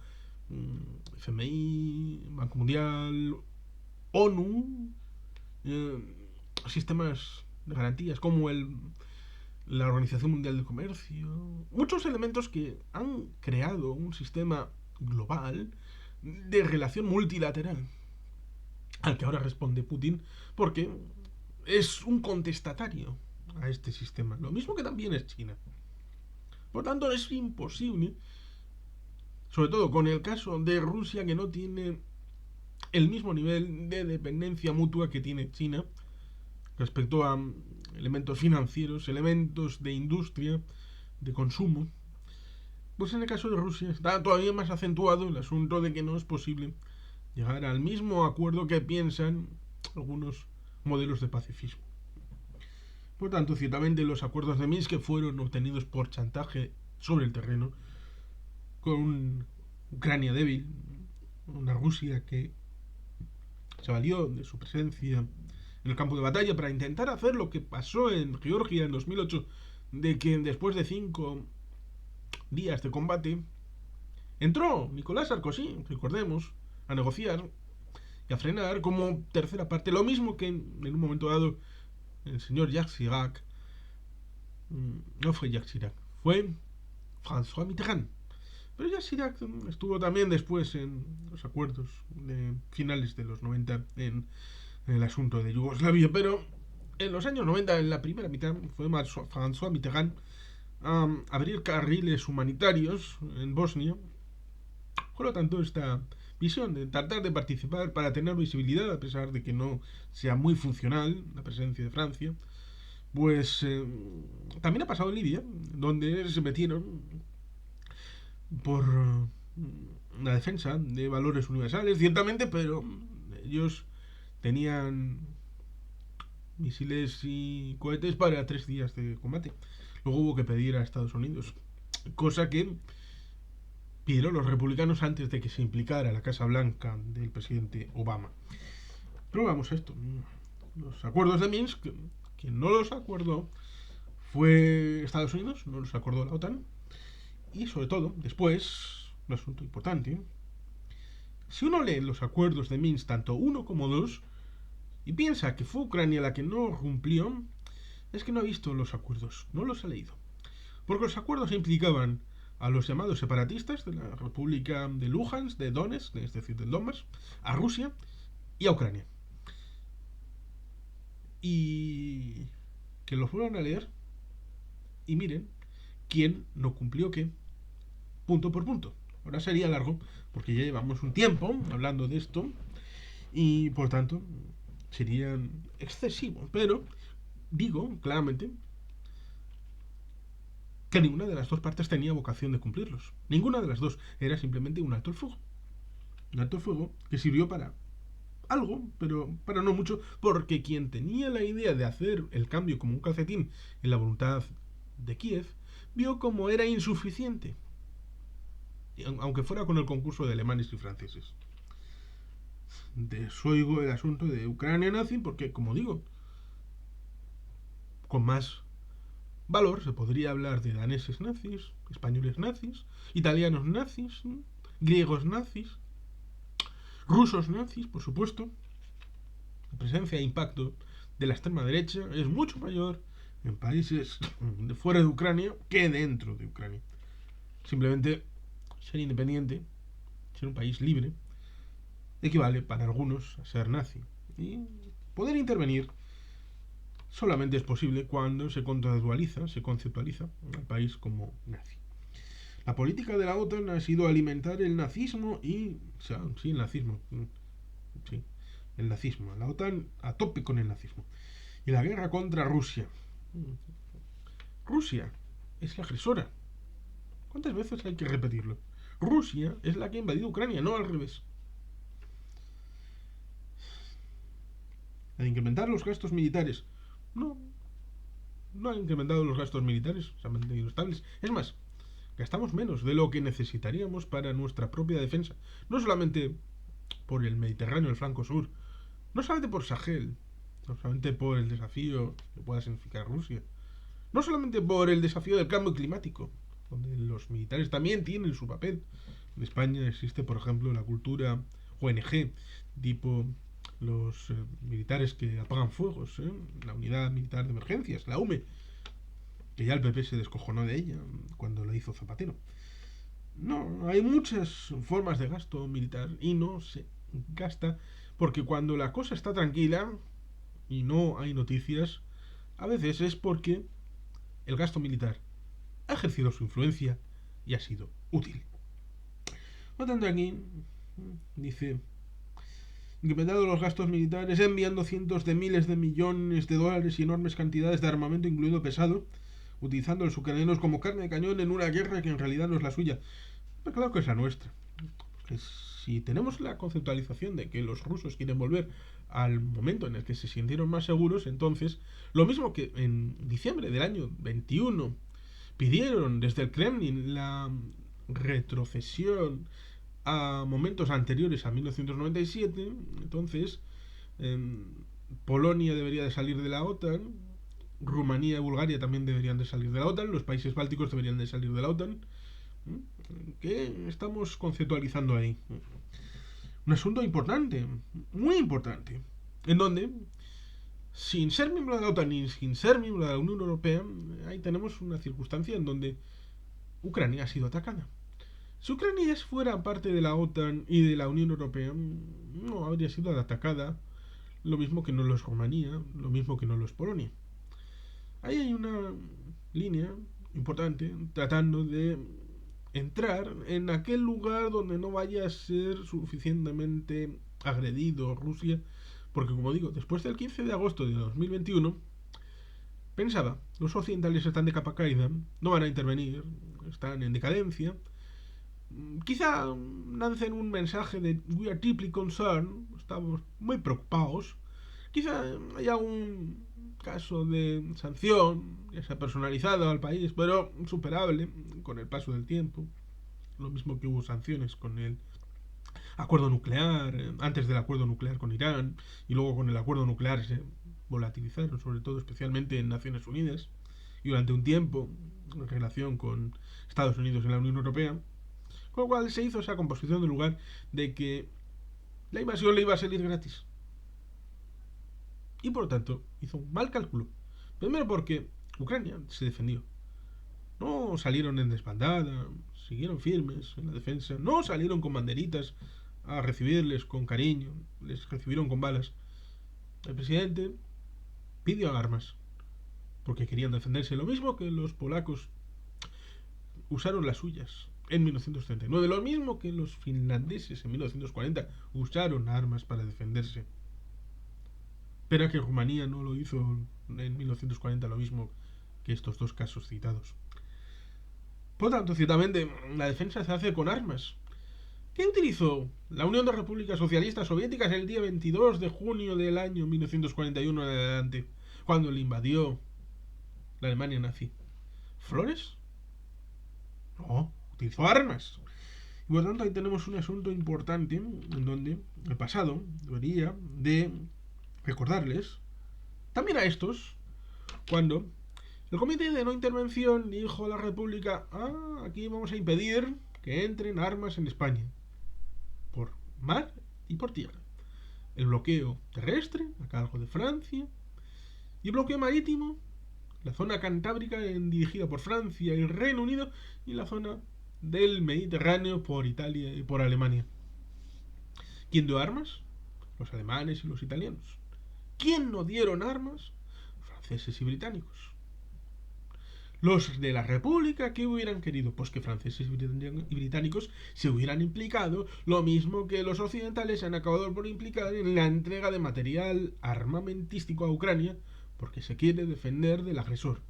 FMI, Banco Mundial, ONU, sistemas de garantías como la Organización Mundial del Comercio, muchos elementos que han creado un sistema global de relación multilateral al que ahora responde Putin porque es un contestatario a este sistema, lo mismo que también es China. Por tanto, es imposible, sobre todo con el caso de Rusia, que no tiene el mismo nivel de dependencia mutua que tiene China respecto a elementos financieros, elementos de industria, de consumo. Pues en el caso de Rusia está todavía más acentuado el asunto de que no es posible llegar al mismo acuerdo que piensan algunos modelos de pacifismo. Por tanto, ciertamente los acuerdos de Minsk fueron obtenidos por chantaje sobre el terreno, con Ucrania débil, una Rusia que se valió de su presencia en el campo de batalla para intentar hacer lo que pasó en Georgia en 2008, de que después de 5 días de combate entró Nicolás Sarkozy, recordemos, a negociar y a frenar como tercera parte, lo mismo que en un momento dado el señor Jacques Chirac, no fue Jacques Chirac, fue François Mitterrand. Pero Jacques Chirac estuvo también después en los acuerdos de finales de los 90 en el asunto de Yugoslavia, pero en los años 90, en la primera mitad, fue François Mitterrand a abrir carriles humanitarios en Bosnia. Por lo tanto, esta visión de tratar de participar para tener visibilidad, a pesar de que no sea muy funcional la presencia de Francia, pues también ha pasado en Libia, donde se metieron por la defensa de valores universales, ciertamente, pero ellos tenían misiles y cohetes para 3 días de combate. Luego hubo que pedir a Estados Unidos, cosa que pidieron los republicanos antes de que se implicara la Casa Blanca del presidente Obama. Pero vamos a esto. Los acuerdos de Minsk, quien no los acordó fue Estados Unidos, no los acordó la OTAN. Y sobre todo, después, un asunto importante, si uno lee los acuerdos de Minsk, tanto uno como dos, y piensa que fue Ucrania la que no cumplió, es que no ha visto los acuerdos, no los ha leído. Porque los acuerdos implicaban a los llamados separatistas de la República de Luhansk, de Donetsk, es decir, del Donbass, a Rusia y a Ucrania. Y que lo fueron a leer y miren quién no cumplió qué, punto por punto. Ahora sería largo, porque ya llevamos un tiempo hablando de esto y por tanto sería excesivo. Pero digo claramente que ninguna de las dos partes tenía vocación de cumplirlos. Ninguna de las dos. Era simplemente un alto el fuego. Un alto el fuego que sirvió para algo, pero para no mucho, porque quien tenía la idea de hacer el cambio como un calcetín en la voluntad de Kiev, vio como era insuficiente, aunque fuera con el concurso de alemanes y franceses. Desoigo el asunto de Ucrania nazi porque, como digo, con más valor se podría hablar de daneses nazis, españoles nazis, italianos nazis, griegos nazis, rusos nazis, por supuesto. La presencia e impacto de la extrema derecha es mucho mayor en países de fuera de Ucrania que dentro de Ucrania. Simplemente ser independiente, ser un país libre, equivale para algunos a ser nazi. Y poder intervenir solamente es posible cuando se conceptualiza al país como nazi. La política de la OTAN ha sido alimentar el nazismo y... sí, el nazismo. Sí, el nazismo. La OTAN a tope con el nazismo. Y la guerra contra Rusia. Rusia es la agresora. ¿Cuántas veces hay que repetirlo? Rusia es la que ha invadido Ucrania, no al revés. Al incrementar los gastos militares. No han incrementado los gastos militares, se han mantenido estables. Es más, gastamos menos de lo que necesitaríamos para nuestra propia defensa. No solamente por el Mediterráneo, el flanco sur, no solamente por Sahel, no solamente por el desafío que pueda significar Rusia, no solamente por el desafío del cambio climático, donde los militares también tienen su papel. En España existe, por ejemplo, la cultura ONG, tipo los militares que apagan fuegos, la Unidad Militar de Emergencias, la UME, que ya el PP se descojonó de ella cuando la hizo Zapatero. No, hay muchas formas de gasto militar y no se gasta porque cuando la cosa está tranquila y no hay noticias, a veces es porque el gasto militar ha ejercido su influencia y ha sido útil. Notando aquí, dice, incrementado los gastos militares, enviando cientos de miles de millones de dólares y enormes cantidades de armamento, incluido pesado, utilizando los ucranianos como carne de cañón en una guerra que en realidad no es la suya. Pero claro que es la nuestra. Porque si tenemos la conceptualización de que los rusos quieren volver al momento en el que se sintieron más seguros, entonces, lo mismo que en diciembre del año 21 pidieron desde el Kremlin la retrocesión a momentos anteriores a 1997, entonces Polonia debería de salir de la OTAN, Rumanía y Bulgaria también deberían de salir de la OTAN, los países bálticos deberían de salir de la OTAN. ¿Qué estamos conceptualizando ahí? Un asunto importante, muy importante, en donde, sin ser miembro de la OTAN ni sin ser miembro de la Unión Europea, ahí tenemos una circunstancia en donde Ucrania ha sido atacada. Si Ucrania fuera parte de la OTAN y de la Unión Europea, no habría sido atacada, lo mismo que no lo es Rumanía, lo mismo que no lo es Polonia. Ahí hay una línea importante tratando de entrar en aquel lugar donde no vaya a ser suficientemente agredido Rusia, porque como digo, después del 15 de agosto de 2021 pensaba, los occidentales están de capa caída, no van a intervenir, están en decadencia, quizá lancen un mensaje de we are deeply concerned, estamos muy preocupados, quizá haya un caso de sanción que se ha personalizado al país, pero superable con el paso del tiempo. Lo mismo que hubo sanciones con el acuerdo nuclear, antes del acuerdo nuclear con Irán, y luego con el acuerdo nuclear se volatilizaron, sobre todo especialmente en Naciones Unidas, y durante un tiempo en relación con Estados Unidos y la Unión Europea, con lo cual se hizo esa composición del lugar de que la invasión le iba a salir gratis. Y por lo tanto hizo un mal cálculo. Primero porque Ucrania se defendió. No salieron en desbandada, siguieron firmes en la defensa, no salieron con banderitas a recibirles con cariño, les recibieron con balas. El presidente pidió armas porque querían defenderse, lo mismo que los polacos usaron las suyas en 1939, lo mismo que los finlandeses en 1940 usaron armas para defenderse. Pero que Rumanía no lo hizo en 1940 lo mismo que estos dos casos citados. Por tanto, ciertamente, la defensa se hace con armas. ¿Qué utilizó la Unión de Repúblicas Socialistas Soviéticas el día 22 de junio del año 1941 en adelante, cuando le invadió la Alemania nazi? ¿Flores? No, utilizó armas. Y por tanto, ahí tenemos un asunto importante en donde el pasado debería de recordarles, también a estos, cuando el Comité de No Intervención dijo a la República: aquí vamos a impedir que entren armas en España, por mar y por tierra. El bloqueo terrestre a cargo de Francia y el bloqueo marítimo, la zona cantábrica dirigida por Francia y el Reino Unido, y la zona del Mediterráneo por Italia y por Alemania. ¿Quién dio armas? Los alemanes y los italianos. ¿Quién no dieron armas? Franceses y británicos. Los de la República, ¿qué hubieran querido? Pues que franceses y británicos se hubieran implicado, lo mismo que los occidentales se han acabado por implicar en la entrega de material armamentístico a Ucrania, porque se quiere defender del agresor.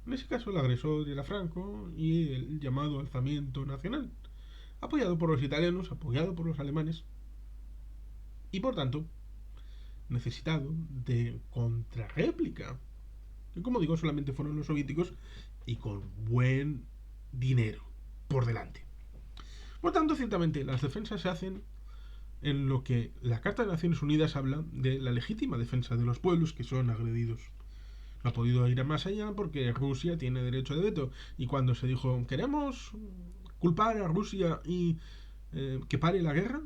En ese caso, el agresor era Franco y el llamado alzamiento nacional, apoyado por los italianos, apoyado por los alemanes, y por tanto necesitado de contrarréplica, que como digo solamente fueron los soviéticos, y con buen dinero por delante. Por tanto, ciertamente las defensas se hacen en lo que la Carta de Naciones Unidas habla de la legítima defensa de los pueblos que son agredidos. No ha podido ir más allá porque Rusia tiene derecho de veto, y cuando se dijo queremos culpar a Rusia y que pare la guerra,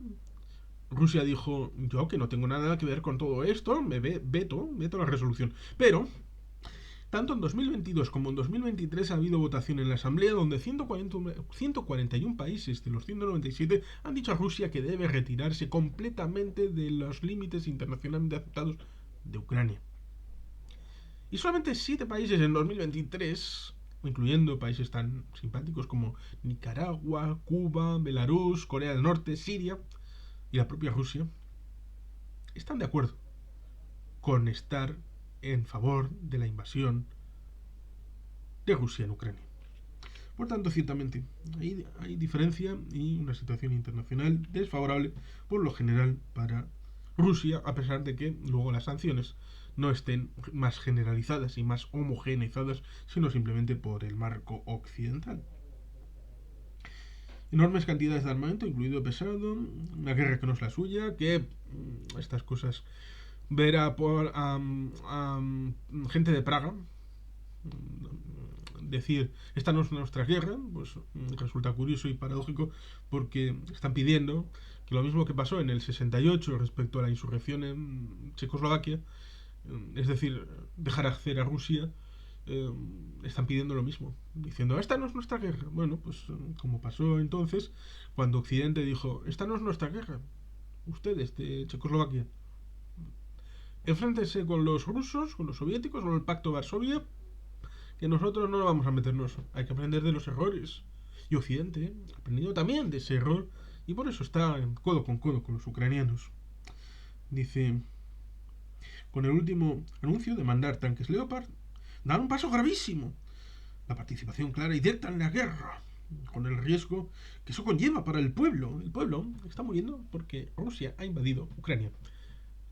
Rusia dijo: yo que no tengo nada que ver con todo esto, me veto la resolución. Pero tanto en 2022 como en 2023 ha habido votación en la Asamblea donde 141 países de los 197 han dicho a Rusia que debe retirarse completamente de los límites internacionalmente aceptados de Ucrania. Y solamente 7 países en 2023, incluyendo países tan simpáticos como Nicaragua, Cuba, Belarus, Corea del Norte, Siria y la propia Rusia, están de acuerdo con estar en favor de la invasión de Rusia en Ucrania. Por tanto, ciertamente, hay diferencia y una situación internacional desfavorable por lo general para Rusia, a pesar de que luego las sanciones no estén más generalizadas y más homogeneizadas, sino simplemente por el marco occidental. Enormes cantidades de armamento, incluido pesado, una guerra que no es la suya, que estas cosas verá por gente de Praga decir esta no es nuestra guerra, pues resulta curioso y paradójico, porque están pidiendo que lo mismo que pasó en el 68 respecto a la insurrección en Checoslovaquia, es decir, dejar hacer a Rusia, están pidiendo lo mismo, diciendo esta no es nuestra guerra. Bueno, pues como pasó entonces cuando Occidente dijo esta no es nuestra guerra, ustedes de Checoslovaquia enfréntense con los rusos, con los soviéticos, con el Pacto de Varsovia, que nosotros no vamos a meternos. Hay que aprender de los errores. Y Occidente ha aprendido también de ese error, y por eso está codo con los ucranianos. Dice: con el último anuncio de mandar tanques Leopard, dan un paso gravísimo. La participación clara y directa en la guerra, con el riesgo que eso conlleva para el pueblo. El pueblo está muriendo porque Rusia ha invadido Ucrania.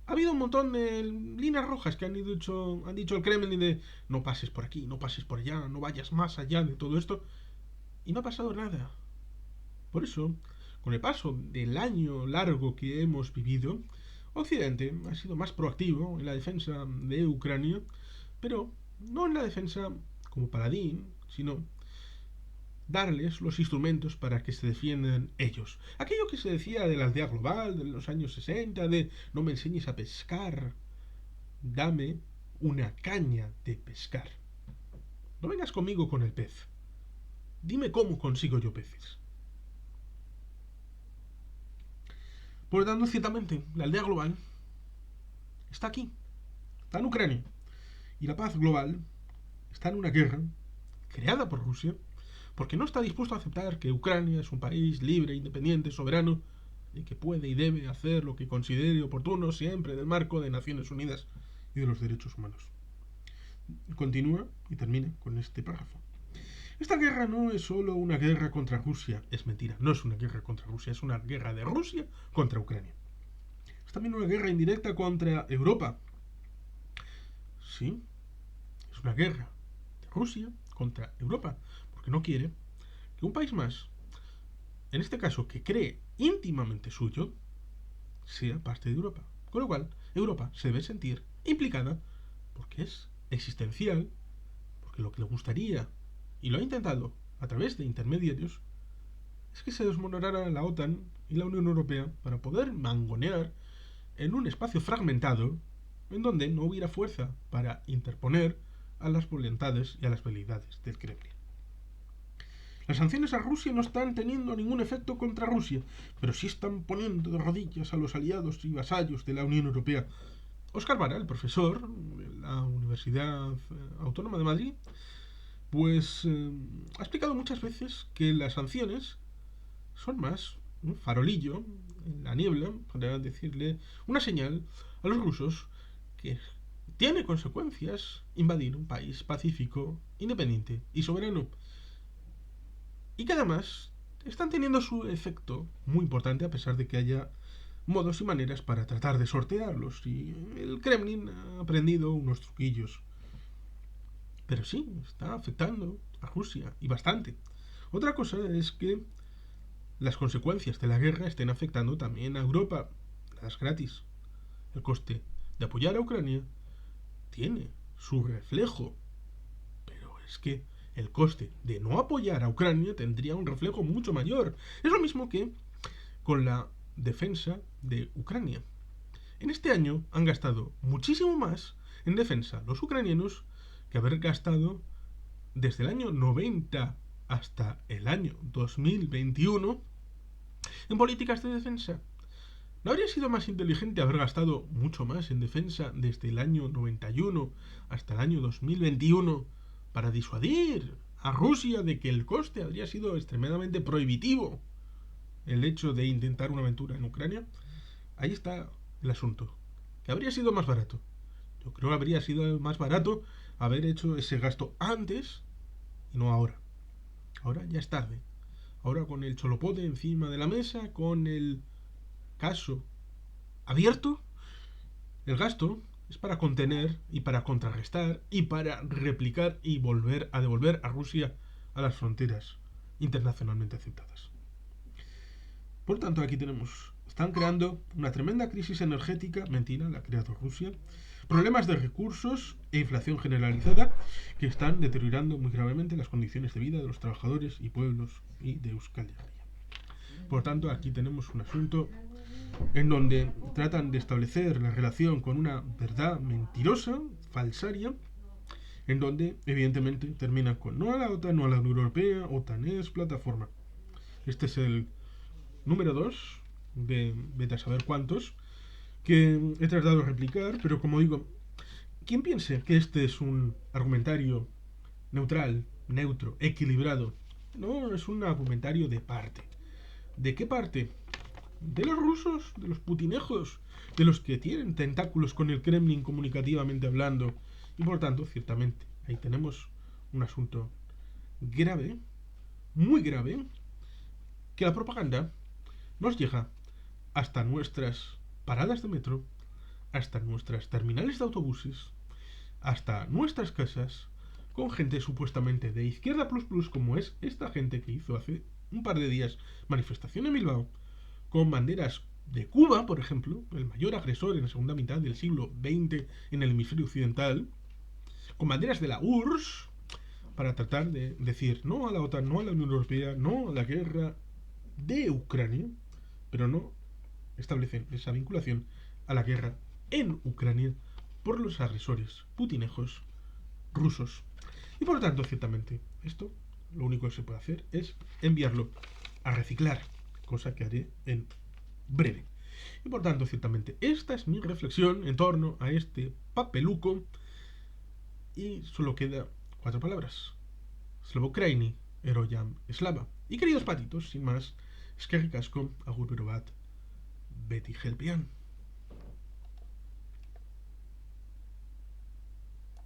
ha habido un montón de líneas rojas que han dicho el Kremlin de no pases por aquí, no pases por allá, no vayas más allá de todo esto. Y no ha pasado nada. Por eso, con el paso del año largo que hemos vivido, Occidente ha sido más proactivo en la defensa de Ucrania, pero no en la defensa como paladín, sino darles los instrumentos para que se defiendan ellos. Aquello que se decía de la aldea global de los años 60, de no me enseñes a pescar, dame una caña de pescar. No vengas conmigo con el pez. Dime cómo consigo yo peces. Por lo tanto, ciertamente, la aldea global está aquí, está en Ucrania. Y la paz global está en una guerra creada por Rusia porque no está dispuesto a aceptar que Ucrania es un país libre, independiente, soberano y que puede y debe hacer lo que considere oportuno siempre en el marco de Naciones Unidas y de los derechos humanos. Continúa y termina con este párrafo. Esta guerra no es solo una guerra contra Rusia, es mentira, no es una guerra contra Rusia, es una guerra de Rusia contra Ucrania. Es también una guerra indirecta contra Europa. Sí, es una guerra de Rusia contra Europa, porque no quiere que un país más, en este caso que cree íntimamente suyo, sea parte de Europa. Con lo cual, Europa se debe sentir implicada porque es existencial, porque lo que le gustaría, y lo ha intentado a través de intermediarios, es que se desmoronara la OTAN y la Unión Europea para poder mangonear en un espacio fragmentado en donde no hubiera fuerza para interponer a las voluntades y a las veleidades del Kremlin. Las sanciones a Rusia no están teniendo ningún efecto contra Rusia, pero sí están poniendo de rodillas a los aliados y vasallos de la Unión Europea. Óscar Vara, el profesor de la Universidad Autónoma de Madrid, pues ha explicado muchas veces que las sanciones son más un farolillo en la niebla para decirle una señal a los rusos que tiene consecuencias invadir un país pacífico, independiente y soberano. Y que además están teniendo su efecto muy importante a pesar de que haya modos y maneras para tratar de sortearlos. Y el Kremlin ha aprendido unos truquillos. Pero sí, está afectando a Rusia y bastante. Otra cosa es que las consecuencias de la guerra estén afectando también a Europa. Las gratis. El coste de apoyar a Ucrania tiene su reflejo. Pero es que el coste de no apoyar a Ucrania tendría un reflejo mucho mayor. Es lo mismo que con la defensa de Ucrania. En este año han gastado muchísimo más en defensa los ucranianos que haber gastado desde el año 90 hasta el año 2021 en políticas de defensa. ¿No habría sido más inteligente haber gastado mucho más en defensa desde el año 91 hasta el año 2021 para disuadir a Rusia de que el coste habría sido extremadamente prohibitivo el hecho de intentar una aventura en Ucrania? Ahí está el asunto. ¿Que habría sido más barato? Yo creo que habría sido más barato haber hecho ese gasto antes y no ahora. Ahora ya es tarde. Ahora con el cholopote encima de la mesa, con el caso abierto, el gasto es para contener y para contrarrestar y para replicar y volver a devolver a Rusia a las fronteras internacionalmente aceptadas. Por tanto, aquí tenemos, están creando una tremenda crisis energética, mentira, la ha creado Rusia, problemas de recursos e inflación generalizada que están deteriorando muy gravemente las condiciones de vida de los trabajadores y pueblos y de Euskal Herria. Por tanto, aquí tenemos un asunto en donde tratan de establecer la relación con una verdad mentirosa, falsaria, en donde evidentemente terminan con no a la OTAN, no a la Unión Europea, OTAN es plataforma. Este es el número 2 de vete a saber cuántos que he tratado de replicar, pero como digo, quien piense que este es un argumentario neutral, neutro, equilibrado, no, es un argumentario de parte. ¿De qué parte? De los rusos, de los putinejos, de los que tienen tentáculos con el Kremlin comunicativamente hablando. Y por tanto, ciertamente, ahí tenemos un asunto grave, muy grave, que la propaganda nos llega hasta nuestras paradas de metro, hasta nuestras terminales de autobuses, hasta nuestras casas, con gente supuestamente de izquierda plus plus, como es esta gente que hizo hace un par de días manifestación en Bilbao, con banderas de Cuba, por ejemplo, el mayor agresor en la segunda mitad del siglo XX en el hemisferio occidental, con banderas de la URSS, para tratar de decir no a la OTAN, no a la Unión Europea, no a la guerra de Ucrania, pero no establecen esa vinculación a la guerra en Ucrania por los agresores putinejos rusos. Y por lo tanto, ciertamente, esto lo único que se puede hacer es enviarlo a reciclar, cosa que haré en breve. Y por tanto, ciertamente, esta es mi reflexión en torno a este papeluco. Y solo queda 4 palabras. Slavokraini, Eroyam, Slava. Y queridos patitos, sin más, es que ricasco, agur berobat, Betty Helpian.